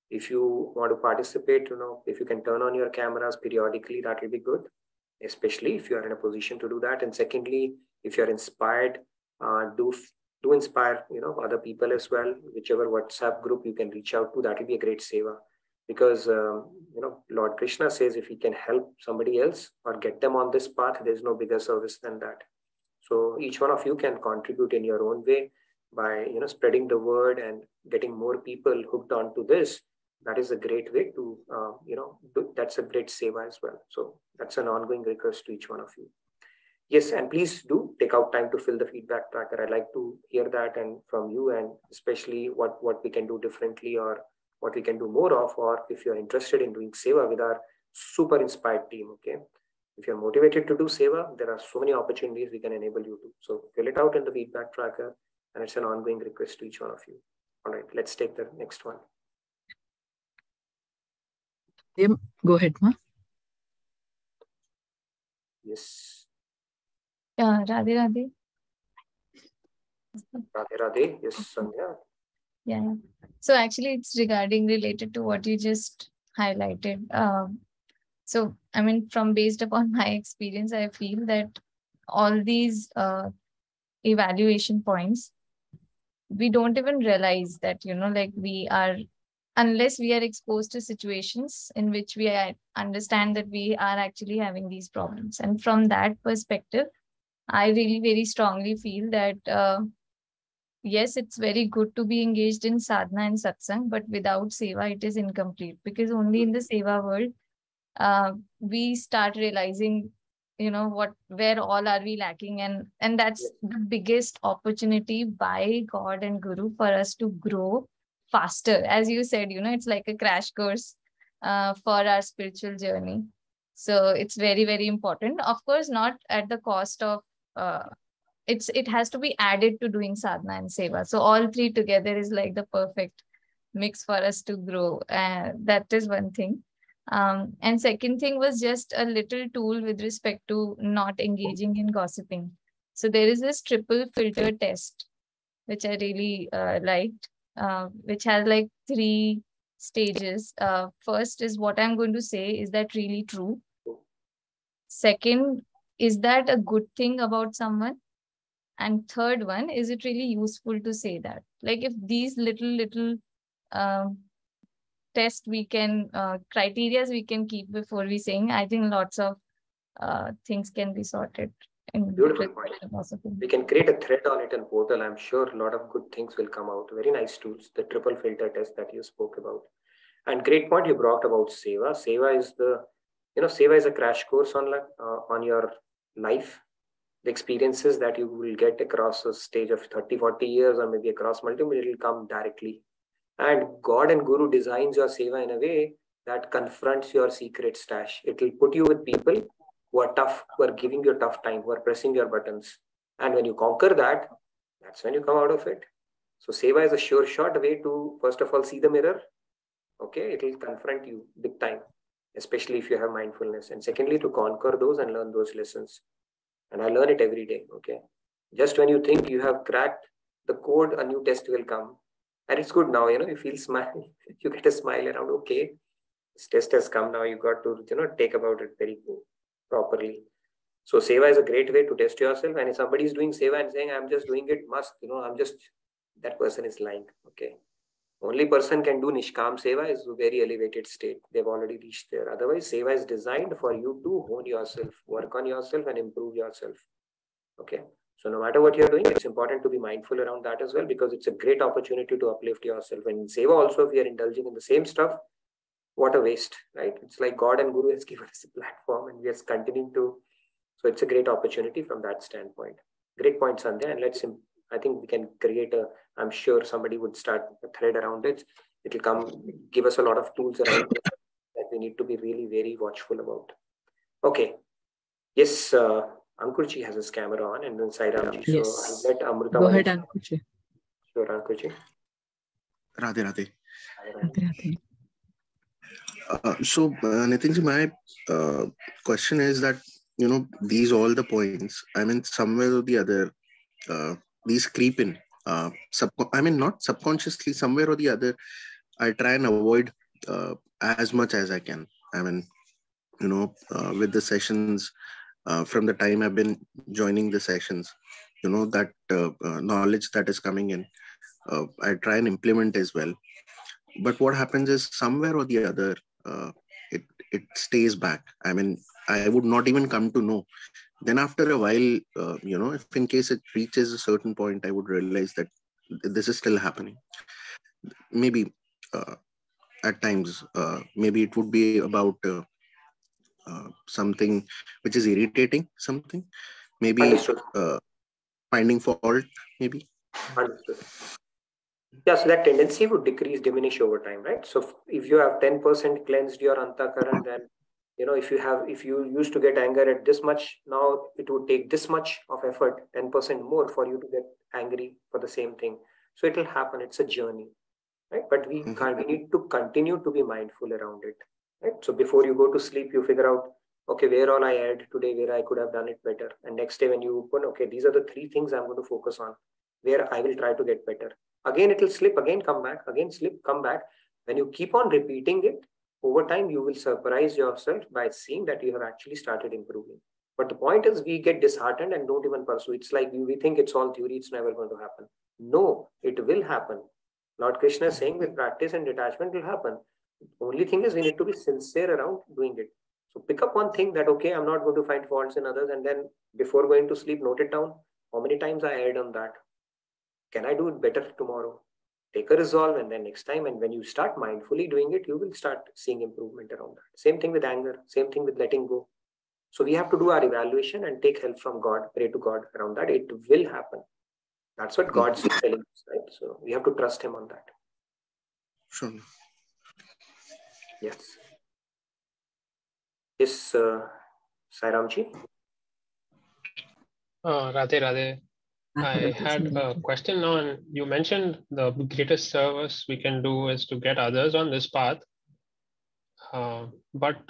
if you want to participate, if you can turn on your cameras periodically, that will be good, especially if you are in a position to do that. And secondly, if you're inspired, do inspire, other people as well. Whichever WhatsApp group you can reach out to, that will be a great seva. Because, Lord Krishna says if he can help somebody else or get them on this path, there's no bigger service than that. So each one of you can contribute in your own way by, spreading the word and getting more people hooked onto this. That is a great way to, that's a great seva as well. So that's an ongoing request to each one of you. Yes, and please do take out time to fill the feedback tracker. I'd like to hear that and from you, and especially what we can do differently or what we can do more of, or if you're interested in doing seva with our super inspired team, okay? If you're motivated to do seva, there are so many opportunities we can enable you to. So fill it out in the feedback tracker, and it's an ongoing request to each one of you. All right, let's take the next one. Go ahead, Ma. Yes. Yeah, Radhe Radhe. Radhe Radhe. Yes, Sandhya. Yeah. So actually, it's related to what you just highlighted. So, I mean, based upon my experience, I feel that all these evaluation points, we don't even realize that, we are, unless we are exposed to situations in which we understand that we are actually having these problems. And from that perspective, I really very strongly feel that, yes, it's very good to be engaged in sadhana and satsang, but without seva, it is incomplete, because only in the seva world, we start realizing, where all are we lacking, and that's the biggest opportunity by God and Guru for us to grow faster. As you said, it's like a crash course for our spiritual journey. So it's very, very important. Of course, not at the cost of it has to be added to doing sadhana and seva. So all three together is like the perfect mix for us to grow. That is one thing. And second thing was just a little tool with respect to not engaging in gossiping. So there is this triple filter test, which I really liked, which has like 3 stages. First is, what I'm going to say, is that really true? Second, is that a good thing about someone? And third one, is it really useful to say that? Like, if these little test we can, criterias we can keep before we saying, I think lots of things can be sorted. Beautiful point. We can create a thread on it in portal. I'm sure a lot of good things will come out. Very nice tools, the triple filter test that you spoke about. And great point you brought about seva. Seva is seva is a crash course on your life. The experiences that you will get across a stage of 30, 40 years, or maybe across multiple, it will come directly. And God and Guru designs your seva in a way that confronts your secret stash. It will put you with people who are tough, who are giving you a tough time, who are pressing your buttons. And when you conquer that, that's when you come out of it. So seva is a sure shot way to, first of all, see the mirror. Okay, it will confront you big time, especially if you have mindfulness. And secondly, to conquer those and learn those lessons. And I learn it every day, okay? Just when you think you have cracked the code, a new test will come. And it's good now, you feel smile. You get a smile around, okay, this test has come now. You got to, take about it very properly. So seva is a great way to test yourself. And if somebody is doing seva and saying, I'm just doing it, that person is lying, okay? Only person can do Nishkam Seva is a very elevated state. They've already reached there. Otherwise, Seva is designed for you to hone yourself, work on yourself, and improve yourself. Okay. So no matter what you're doing, it's important to be mindful around that as well, because it's a great opportunity to uplift yourself. And in Seva also, if we are indulging in the same stuff, what a waste, right? It's like God and Guru has given us a platform, and we are continuing to. So it's a great opportunity from that standpoint. Great point, Sandhya. And I think we can create I'm sure somebody would start a thread around it. It will give us a lot of tools around it that we need to be really very watchful about. Okay. Yes, Ankurji has his camera on, and then Sairamji. Yes. So I'll let Amrita. Go ahead, Ankurji. Sure, Ankurji. Radhe Radhe. Radhe Radhe. So, Nitinji, my question is that, these all the points, I mean, somewhere or the other, these creep in. Not subconsciously, somewhere or the other, I try and avoid as much as I can. I mean, with the sessions, from the time I've been joining the sessions, that knowledge that is coming in, I try and implement as well. But what happens is, somewhere or the other, it stays back. I mean, I would not even come to know. Then after a while, if in case it reaches a certain point, I would realize that this is still happening. Maybe at times, maybe it would be about something which is irritating, something. Maybe finding fault, maybe. Understood. Yeah, so that tendency would diminish over time, right? So if you have 10% cleansed your antakaran, then if you used to get anger at this much, now it would take this much of effort, 10% more for you to get angry for the same thing. So it will happen. It's a journey, right? But we need to continue to be mindful around it, right? So before you go to sleep, you figure out, okay, where all I erred today, where I could have done it better. And next day when you open, okay, these are the 3 things I'm going to focus on, where I will try to get better. Again, it will slip, again come back, again slip, come back. When you keep on repeating it, over time, you will surprise yourself by seeing that you have actually started improving. But the point is, we get disheartened and don't even pursue. It's like we think it's all theory, it's never going to happen. No, it will happen. Lord Krishna is saying with practice and detachment will happen. The only thing is we need to be sincere around doing it. So pick up one thing that, okay, I'm not going to find faults in others. And then before going to sleep, note it down. How many times I erred on that? Can I do it better tomorrow? Take a resolve, and then next time, and when you start mindfully doing it, you will start seeing improvement around that. Same thing with anger, same thing with letting go. So we have to do our evaluation and take help from God, pray to God around that. It will happen. That's what God's telling us, right? So we have to trust Him on that. Sure. Yes. Yes, Sairamji? Radhe Radhe. I had a question on, you mentioned the greatest service we can do is to get others on this path. But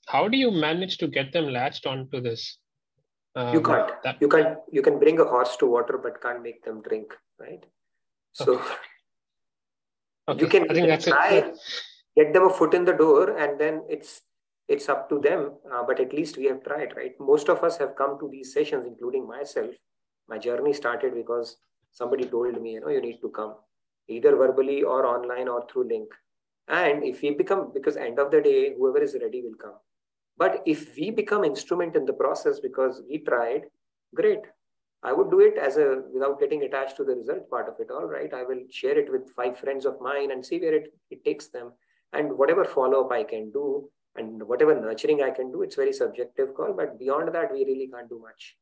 how do you manage to get them latched onto this? You can't. You can bring a horse to water, but can't make them drink, right? So okay. You can try, get them a foot in the door, and then it's up to them. But at least we have tried, right? Most of us have come to these sessions, including myself. My journey started because somebody told me, you need to come, either verbally or online or through link. And if we become, because end of the day, whoever is ready will come. But if we become instrument in the process because we tried, great. I would do it without getting attached to the result part of it. All right, I will share it with 5 friends of mine and see where it takes them. And whatever follow-up I can do and whatever nurturing I can do, it's very subjective call. But beyond that, we really can't do much.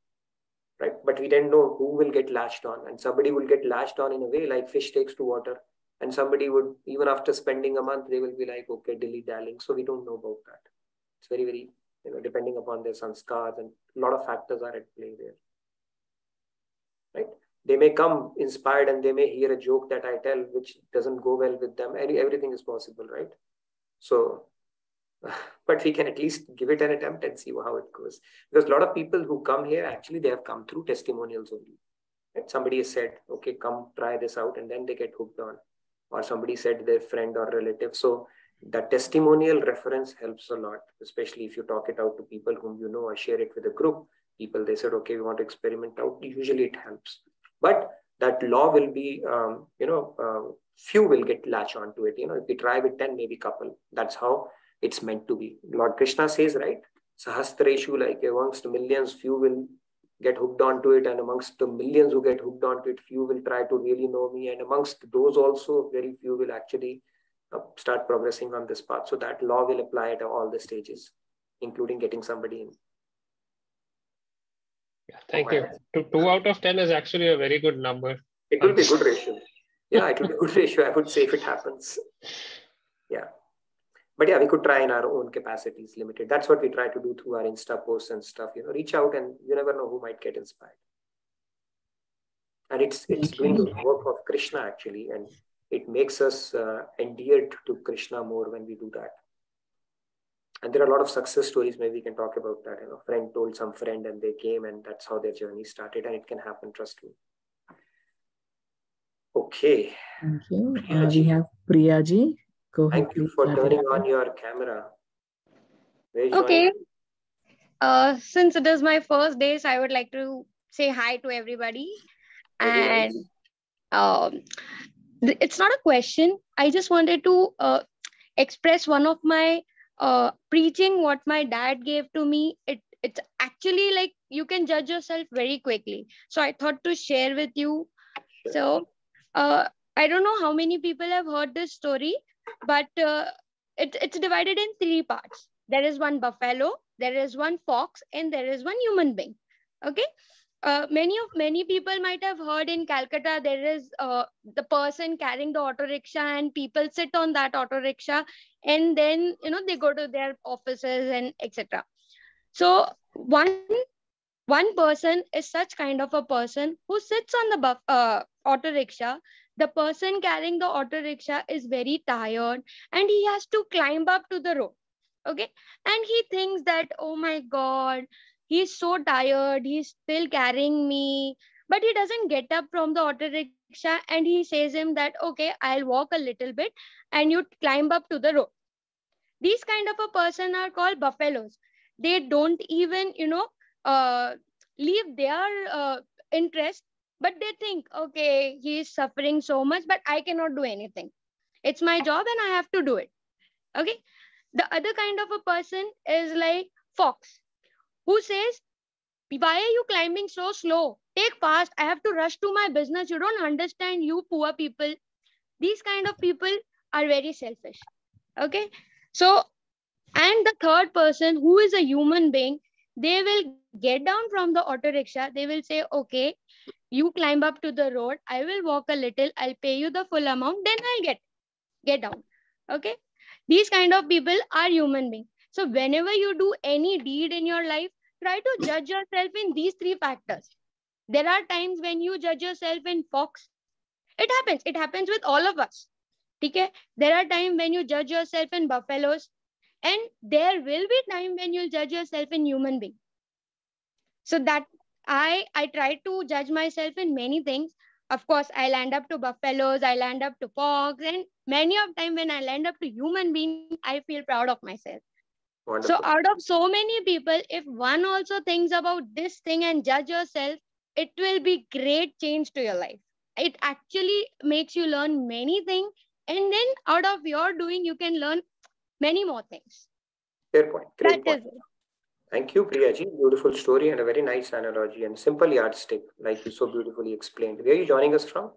Right? But we didn't know who will get latched on, and somebody will get latched on in a way like fish takes to water, and somebody would, even after spending a month, they will be like, okay, dilly-dallying. So we don't know about that. It's very, very, depending upon their sanskars, and a lot of factors are at play there. Right? They may come inspired and they may hear a joke that I tell which doesn't go well with them. Everything is possible, right? So but we can at least give it an attempt and see how it goes. Because a lot of people who come here, actually, they have come through testimonials only. Right? Somebody has said, okay, come try this out, and then they get hooked on. Or somebody said their friend or relative. So the testimonial reference helps a lot, especially if you talk it out to people whom you know or share it with a group. People, they said, okay, we want to experiment out. Usually it helps. But that law will be, few will get latch onto it. If we try with 10, maybe couple. That's how it's meant to be. Lord Krishna says, right? Sahasreshu, like amongst millions, few will get hooked onto it, and amongst the millions who get hooked onto it, few will try to really know me, and amongst those also, very few will actually start progressing on this path. So that law will apply at all the stages, including getting somebody in. Yeah, thank you. 2 out of 10 is actually a very good number. It will be a good ratio. Yeah, it will be a good ratio, I would say, if it happens. Yeah. But yeah, we could try in our own capacities, limited. That's what we try to do through our Insta posts and stuff. Reach out, and you never know who might get inspired. And it's doing the work of Krishna, actually, and it makes us endeared to Krishna more when we do that. And there are a lot of success stories. Maybe we can talk about that. Friend told some friend, and they came, and that's how their journey started. And it can happen, trust me. Okay. Thank you. We have Priyaji. Go ahead. Thank you for turning on your camera. Okay. Since it is my first day, so I would like to say hi to everybody. And it's not a question. I just wanted to express one of my preaching what my dad gave to me. It's actually like you can judge yourself very quickly. So I thought to share with you. So I don't know how many people have heard this story, but it's divided in 3 parts. There is one buffalo, there is one fox, and there is one human being. Okay. many people might have heard in Calcutta there is the person carrying the auto rickshaw and people sit on that auto rickshaw and then they go to their offices and etc. So one person is such kind of a person who sits on the auto rickshaw. The person carrying the auto rickshaw is very tired and he has to climb up to the road. Okay. And he thinks that, oh my God, he's so tired. He's still carrying me. But he doesn't get up from the auto rickshaw and he says him that, okay, I'll walk a little bit and you climb up to the road. These kind of a person are called buffaloes. They don't even uh, leave their interest, but they think, okay, he is suffering so much but I cannot do anything. It's my job and I have to do it. Okay. The other kind of a person is like fox, who says, why are you climbing so slow? Take fast, I have to rush to my business. You don't understand, you poor people. These kind of people are very selfish. Okay. So, and the third person who is a human being, they will get down from the auto rickshaw. They will say, okay, you climb up to the road, I will walk a little, I'll pay you the full amount, then I'll get down. Okay. These kind of people are human beings. So whenever you do any deed in your life, try to judge yourself in these three factors. There are times when you judge yourself in fox. It happens with all of us. Okay. There are times when you judge yourself in buffaloes, and there will be time when you'll judge yourself in human being. So that I try to judge myself in many things. Of course, I land up to buffaloes, I land up to fox, and many of time when I land up to human being, I feel proud of myself. Wonderful. So out of so many people, if one also thinks about this thing and judge yourself, it will be great change to your life. It actually makes you learn many things, and then out of your doing, you can learn many more things. Fair point. Great That point. is it. Thank you, Priyaji. Beautiful story and a very nice analogy and simple yardstick, like you so beautifully explained. Where are you joining us from?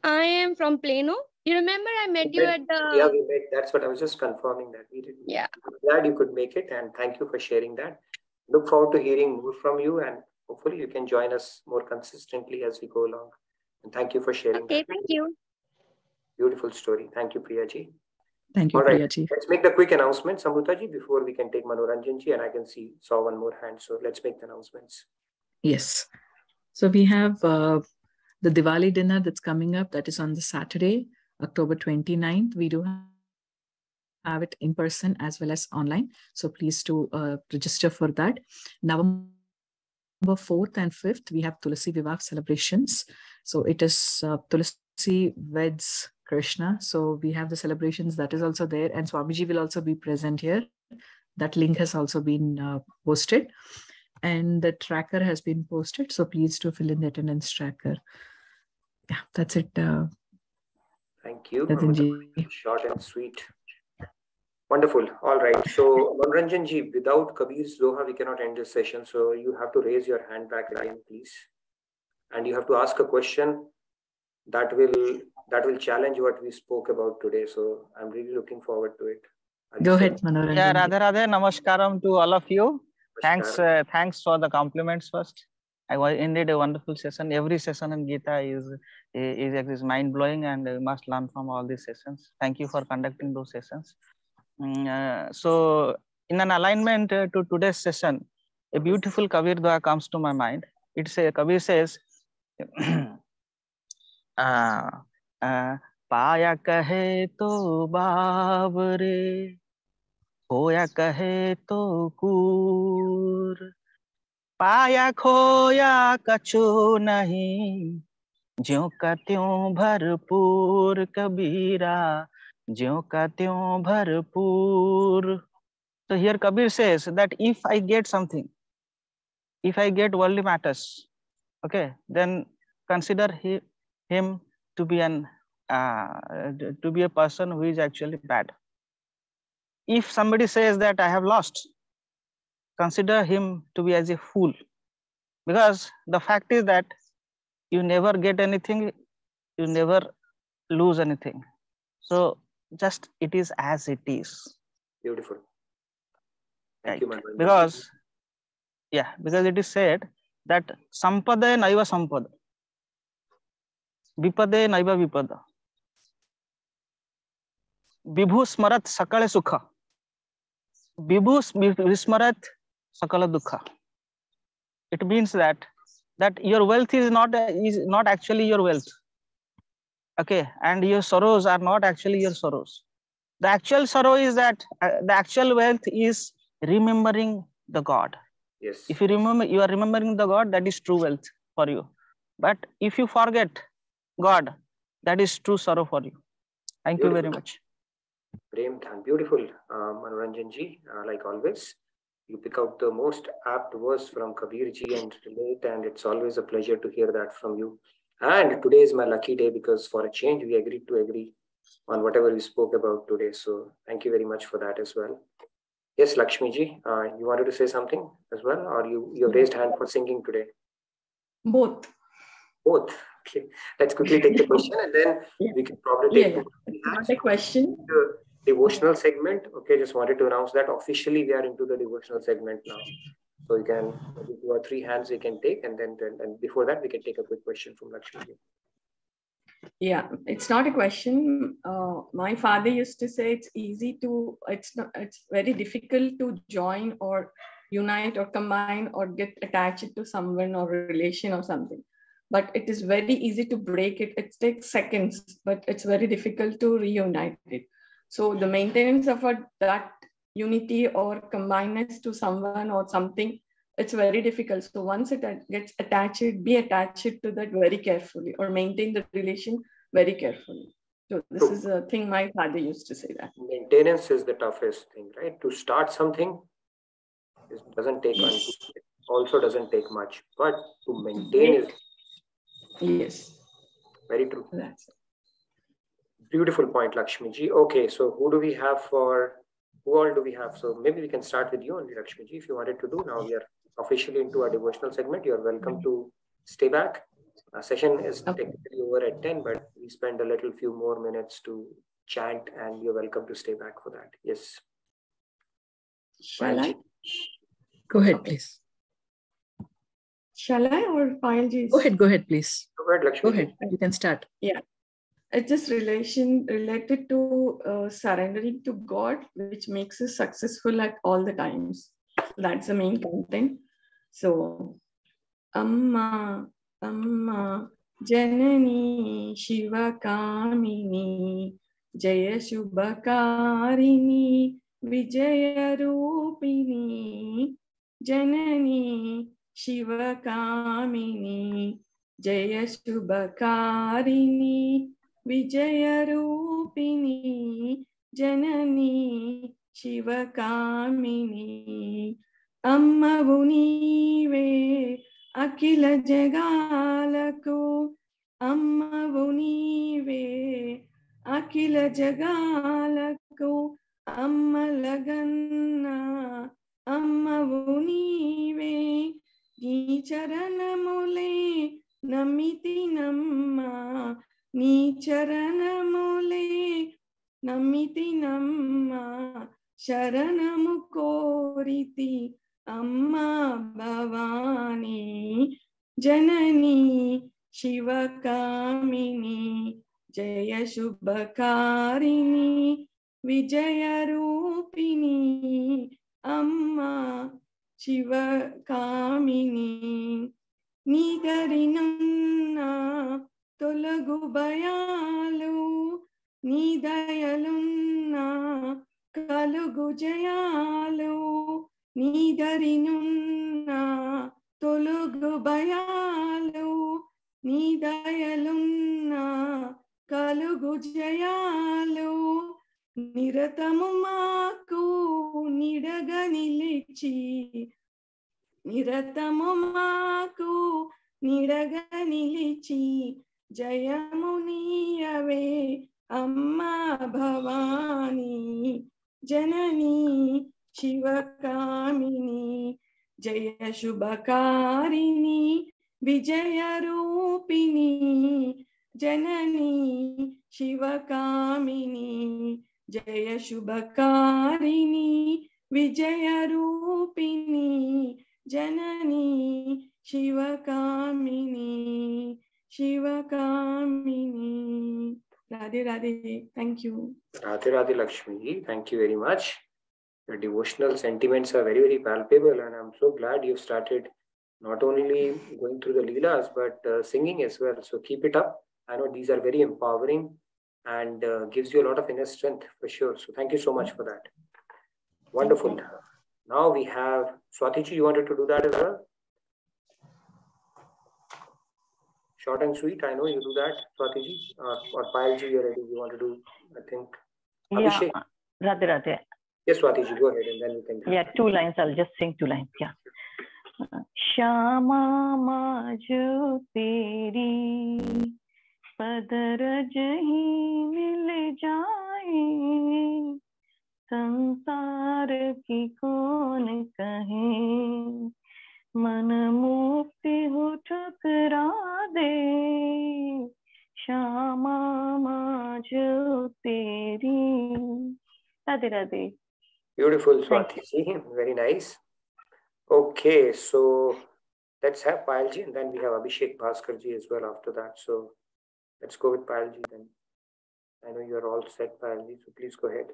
I am from Plano. You remember I met you at the... Yeah, we met. That's what I was just confirming that we did. Yeah. Glad you could make it, and thank you for sharing that. Look forward to hearing more from you, and hopefully you can join us more consistently as we go along. And thank you for sharing that. Thank you. Beautiful story. Thank you, Priyaji. Thank you, All right, Priyaji. let's make the quick announcement, Samrutaji, before we can take Manoranjanji, and I can saw one more hand. So let's make the announcements. Yes. So we have the Diwali dinner that's coming up. That is on the Saturday, October 29th. We do have it in person as well as online. So please do register for that. November 4th and 5th, we have Tulasi Vivah celebrations. So it is Tulasi weds Krishna. So we have the celebrations that is also there. And Swamiji will also be present here. That link has also been posted. And the tracker has been posted. So please do fill in the attendance tracker. Yeah, that's it. Thank you. Nitinji. Short and sweet. Wonderful. All right. So, Manoranjanji, without Kabir's Doha, we cannot end this session. So you have to raise your hand back again, please. And you have to ask a question that will challenge what we spoke about today. So I'm really looking forward to it. Go ahead, Manoranjanji. Yeah, Radhe Radhe. Namaskaram to all of you. Thanks for the compliments first. I was indeed a wonderful session. Every session in Gita is mind blowing, and we must learn from all these sessions. Thank you for conducting those sessions. So, in an alignment to today's session, a beautiful Kabir Dua comes to my mind. Kabir says, "Paya kahe to babare, खोया कहे तो कूर, पाया खोया कछु नहीं, ज्यों का त्यों भरपूर कबीरा, ज्यों का त्यों भरपूर." So here Kabir says that if I get something, if I get worldly matters, okay, then consider him to be a person who is actually bad. If somebody says that I have lost, consider him to be as a fool, because the fact is that you never get anything, you never lose anything. So just it is as it is. Beautiful. Thank you, because it is said that sampade naiva sampada, vipade naiva vipada, vibhu smarat sakale sukha, vibhu vismarat sakala dukha. It means that your wealth is not actually your wealth. Okay, and your sorrows are not actually your sorrows. The actual sorrow is that the actual wealth is remembering the God. Yes. If you remember, you are remembering the God, that is true wealth for you. But if you forget God, that is true sorrow for you. Thank you very much. Prem, beautiful, Manoranjan ji. Like always, you pick out the most apt verse from Kabir ji and relate, and it's always a pleasure to hear that from you. And today is my lucky day because for a change, we agreed to agree on whatever we spoke about today. So thank you very much for that as well. Yes, Lakshmi ji, you wanted to say something as well, or you have raised hand for singing today? Both. Both. Okay. Let's quickly take the question and then we can probably take two. It's not a question. The devotional segment. Okay, just wanted to announce that officially we are into the devotional segment now. So you can, maybe 2 or 3 hands you can take, and then before that we can take a quick question from Lakshmi ji. Yeah, it's not a question. My father used to say it's very difficult to join or unite or combine or get attached to someone or a relation or something. But it is very easy to break it. It takes seconds, but it's very difficult to reunite it. So the maintenance of that unity or combinedness to someone or something, it's very difficult. So once it gets attached, be attached to that very carefully or maintain the relation very carefully. So this is a thing my father used to say that. Maintenance is the toughest thing, right? To start something, it doesn't take also doesn't take much, but to maintain is very true. That's it. Beautiful point, Lakshmi ji. Okay, so who all do we have? So maybe we can start with you only, Lakshmi ji, if you wanted to do. Now we are officially into our devotional segment. You are welcome to stay back. Our session is technically over at 10, but we spend a few more minutes to chant, and you're welcome to stay back for that. Yes. Shall I? Go ahead, please. Shall I or Payalji? Go ahead, please. Go ahead, Lakshmi. Go ahead. You can start. Yeah. It's just related to surrendering to God, which makes us successful at all the times. That's the main content. So, Amma Janani Shiva Kamini Jaya Shubhakarini Vijaya Rupini Janani Shiva Kamini Jaya Shubhakarini Vijaya Rupini Janani Shiva Kamini Amma Vunive Akila Jagalaku Amma Vunive Akila Jagalaku Amma Laganna Amma Vunive Ni Charanamule Namiti Namma Ni Charanamule Namiti Namma Sharanamukoriti Amma Bhavani Janani Shivakamini Jaya Shubhakarini Vijaya Rupini Amma Shivakamini Nidarinanna Tolagu Bayalu Nidayalunna Kalugu Jayalu Nidarinunna Tolugu Bayalu Nidayalunna Kalugu Jayalu Niratamu Maku Nidaga Nilichi Niratamu Maku Nidaga Nilichi Jayamuniyave Amma Bhavani Janani Shivakamini Jaya Shubhakarini Vijaya Rupini Janani Shivakamini Jaya Shubhakarini Vijaya Rupini Janani Shiva Kamini, Shiva Kamini. Radhe Radhe. Thank you. Radhe Radhe Lakshmi. Thank you very much. Your devotional sentiments are very, very palpable, and I'm so glad you started not only going through the Leelas, but singing as well. So keep it up. I know these are very empowering and gives you a lot of inner strength for sure. So thank you so much for that. Wonderful. Now we have Swatiji. You wanted to do that as well? Short and sweet. I know you do that, Swatiji. Or Payalji, you're ready. You want to do, I think. Abhishek. Yeah, Radhe Radhe. Yes, Swatiji, go ahead and then you can. Yeah, 2 lines. I'll just sing 2 lines. Yeah. Shyama माजो तेरी पदरज ही मिल जाए संसार की कौन कहे मन मुक्ति हो ठुकरा दे श्यामा माजो तेरी. Radhe Radhe. Beautiful, Swatiji. Very nice. Okay, so let's have Payalji and then we have Abhishek Bhaskarji as well after that. So let's go with Payalji then. I know you're all set, Payalji, so please go ahead.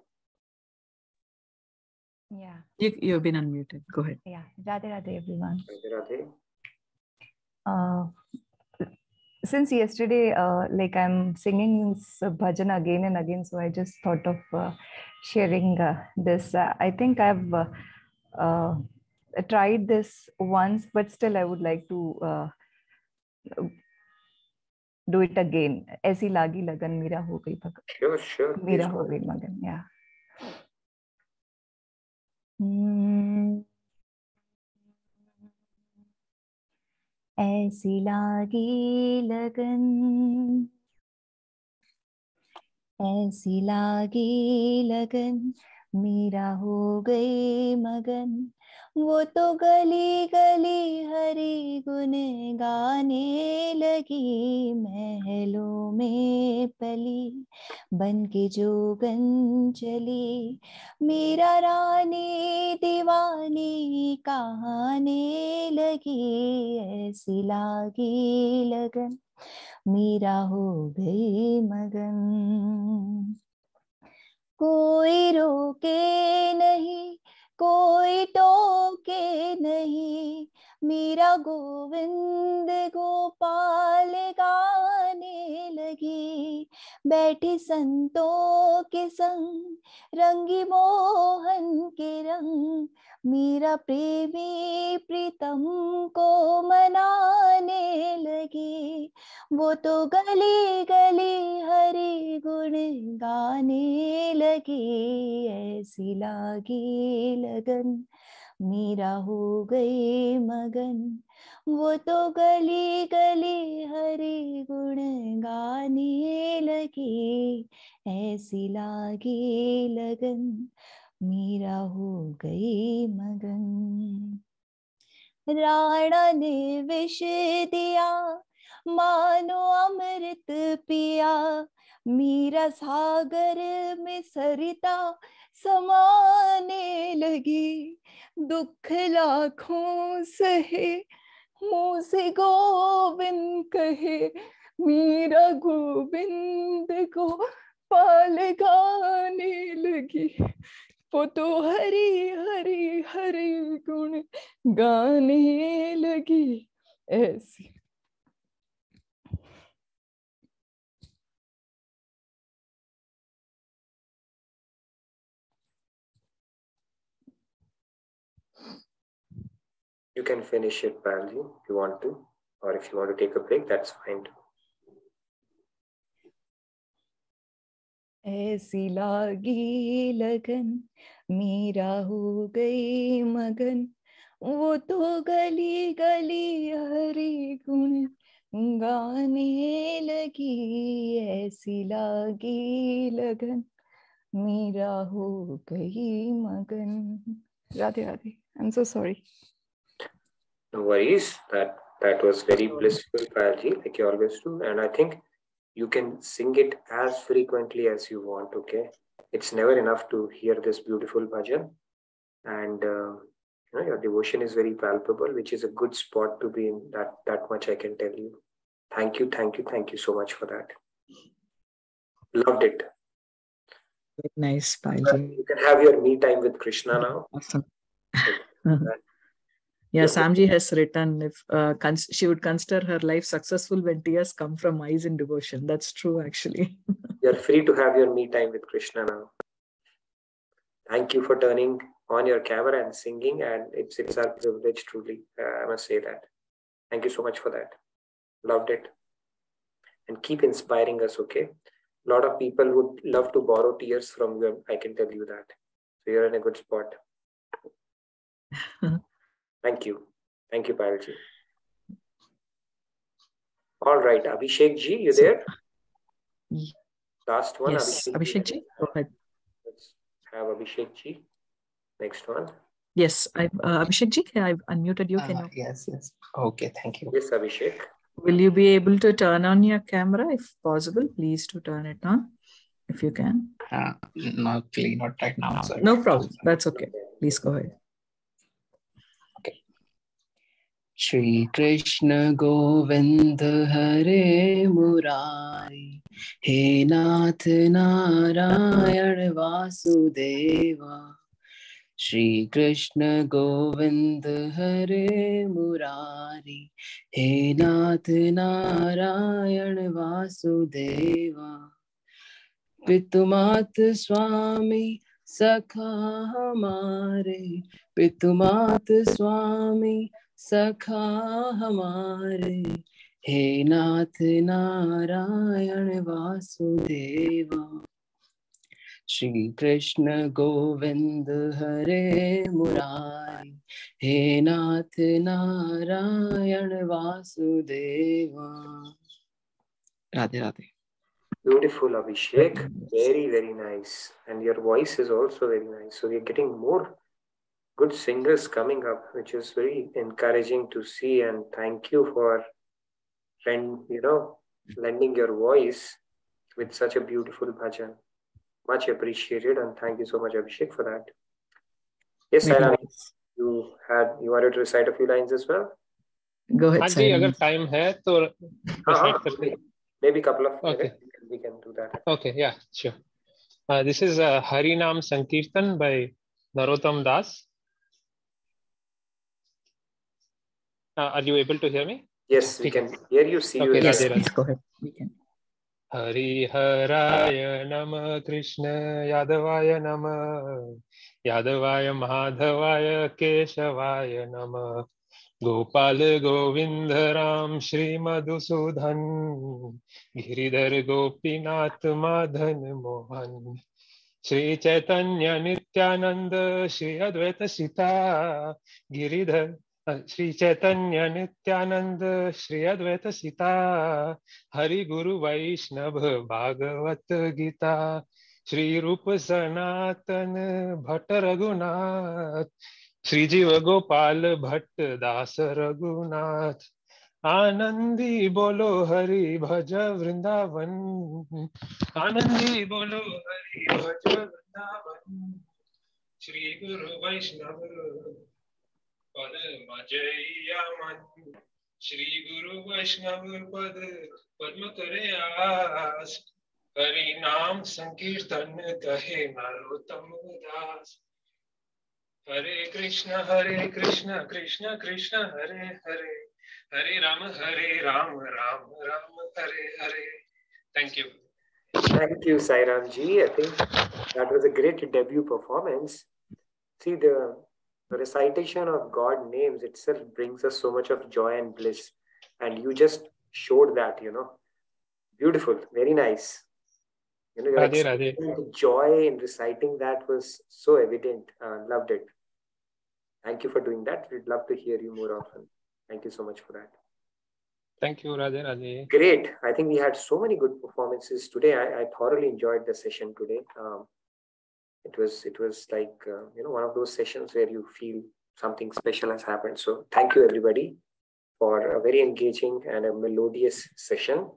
Yeah. You've been unmuted. Go ahead. Yeah. Radhe Radhe, everyone. Radhe Radhe. Since yesterday, like I'm singing bhajan again and again, so I just thought of sharing this. I think I've tried this once, but still I would like to do it again. Aisi lagi lagan mera ho gayi bhagan. Sure. Mera ho gayi magan. Yeah. ऐसी लागी लगन ऐसी लागी लगन मेरा हो गई मगन वो तो गली गली हरि गुण गाने लगी महलों में पली बन के जोगन चली मेरा रानी दीवानी कहाने लगी ऐसी लागी लगन मेरा हो गई मगन. कोई रोके नहीं कोई टोके नहीं मेरा गोविंद गोपाल गाने लगी बैठी संतों के संग रंगी मोहन के रंग मेरा प्रेमी प्रीतम को मनाने लगी वो तो गली गली हरि गुण गाने लगी ऐसी लागी लगन मेरा हो गई मगन वो तो गली गली हरि गुण गाने लगी ऐसी लागी लगन मेरा हो गई मगन. राणा ने विष दिया मानो अमृत पिया मीरा सागर में सरिता समाने लगी दुख लाखों सहे मुँह से गोविंद कहे मीरा गोविंद को पाल गाने लगी वो तो हरि हरि हरि गुण गाने लगी ऐसी. You can finish it, Payalji, if you want to, or if you want to take a break, that's fine. ऐसी लागी लगन मेरा हो गई मगन वो तो गली गली हरि गुण गाने लगी ऐसी लागी लगन मेरा हो गई मगन. Radhe Radhe. I'm so sorry. No worries. That was very blissful, Payalji, like you always do. And I think you can sing it as frequently as you want, okay? It's never enough to hear this beautiful bhajan. And Your devotion is very palpable, which is a good spot to be in. That much I can tell you. Thank you so much for that. Loved it. Very nice, Payalji. You can have your me time with Krishna now. Awesome. Yeah, Samji has written if she would consider her life successful when tears come from eyes in devotion. That's true, actually. You're free to have your me time with Krishna now. Thank you for turning on your camera and singing, and it's our privilege, truly. I must say that. Thank you so much for that. Loved it. And keep inspiring us, okay? A lot of people would love to borrow tears from you, I can tell you that. So you're in a good spot. Thank you. Thank you, Payalji. All right, Abhishek ji, you there? Last one, yes, Abhishek ji, go ahead. Let's have Abhishek ji. Next one. Yes, Abhishek ji, I've unmuted you. Can you? Yes. Okay, thank you. Yes, Abhishek. Will you be able to turn on your camera if possible? Please to turn it on if you can. Not right now. Sorry. No problem. That's okay. Please go ahead. Shri Krishna Govind Hare Murari, He Nath Narayan Vasudeva. Shri Krishna Govind Hare Murari, He Nath Narayan Vasudeva. Pitumat Swami Sakha Hamare, Pitumat Swami Sakha Hamare, He Nath Narayan Vasudeva. Shri Krishna Govind Hare Murari, He Nath Narayan Vasudeva. Radhe Radhe. Beautiful, Abhishek. Very, very nice. And your voice is also very nice. So we're getting more good singers coming up, which is very encouraging to see. And thank you for lending your voice with such a beautiful bhajan. Much appreciated, and thank you so much, Abhishek, for that. Yes, Sairam, you wanted to recite a few lines as well? Go ahead, Sairam. अगर time है तो recite करते. Maybe a couple of minutes we can do that. Okay, yeah, sure. This is Hari Nam Sankirtan by Narottam Das. Are you able to hear me? Yes, we can hear you, see you. Yes, please go ahead. We can. Hari Haraya Nama Krishna Yadavaya Nama Yadavaya Madhavaya Keshavaya Nama Gopal Govinda Ram Shri Madhusudan Giridhar Gopinath Madhan Mohan Shri Chaitanya Nityananda Shri Advaita Sita Giridhar Shri Chaitanya Nityananda Shri Advaita Sita Hari Guru Vaishnava Bhagavat Gita Shri Rupa Sanatan Bhatt Raghunath Shri Jiva Gopal Bhatt Das Raghunath Anandi Bolo Hari Bhaja Vrindavan Anandi Bolo Hari Bhaja Vrindavan Shri Guru Vaishnava Pad Majayaman Shri Guru Vaishnava Pad Padma Kare Aas Hari Naam Sankirtan Kahe Narottam Das Hare Krishna Krishna Krishna Hare Hare Hare Ram Ram Ram Hare Hare. Thank you. Thank you, Sairam ji. I think that was a great debut performance. See, the recitation of God names itself brings us so much of joy and bliss. And you just showed that, Beautiful, very nice. The joy in reciting that was so evident. Loved it. Thank you for doing that. We'd love to hear you more often. Thank you so much for that. Thank you, Radhe Radhe. Great. I think we had so many good performances today. I thoroughly enjoyed the session today. It was like, one of those sessions where you feel something special has happened. So thank you, everybody, for a very engaging and a melodious session.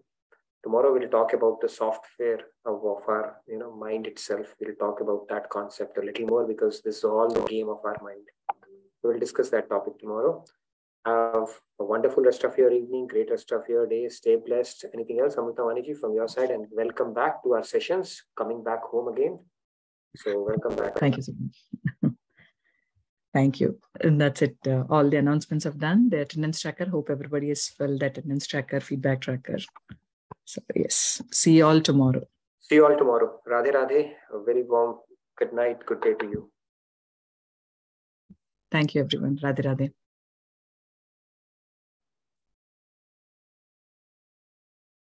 Tomorrow we'll talk about the software of our mind itself. We'll talk about that concept a little more because this is all the game of our mind. we'll discuss that topic tomorrow. Have a wonderful rest of your evening, great rest of your day. Stay blessed. Anything else, Amritamaniji, from your side? And welcome back to our sessions, coming back home again. So welcome back. Thank you so much. Thank you. And that's it. All the announcements have done. The attendance tracker. Hope everybody has filled the attendance tracker, feedback tracker. So yes, see you all tomorrow. See you all tomorrow. Radhe Radhe. A very warm good night, good day to you. Thank you, everyone. Radhe Radhe.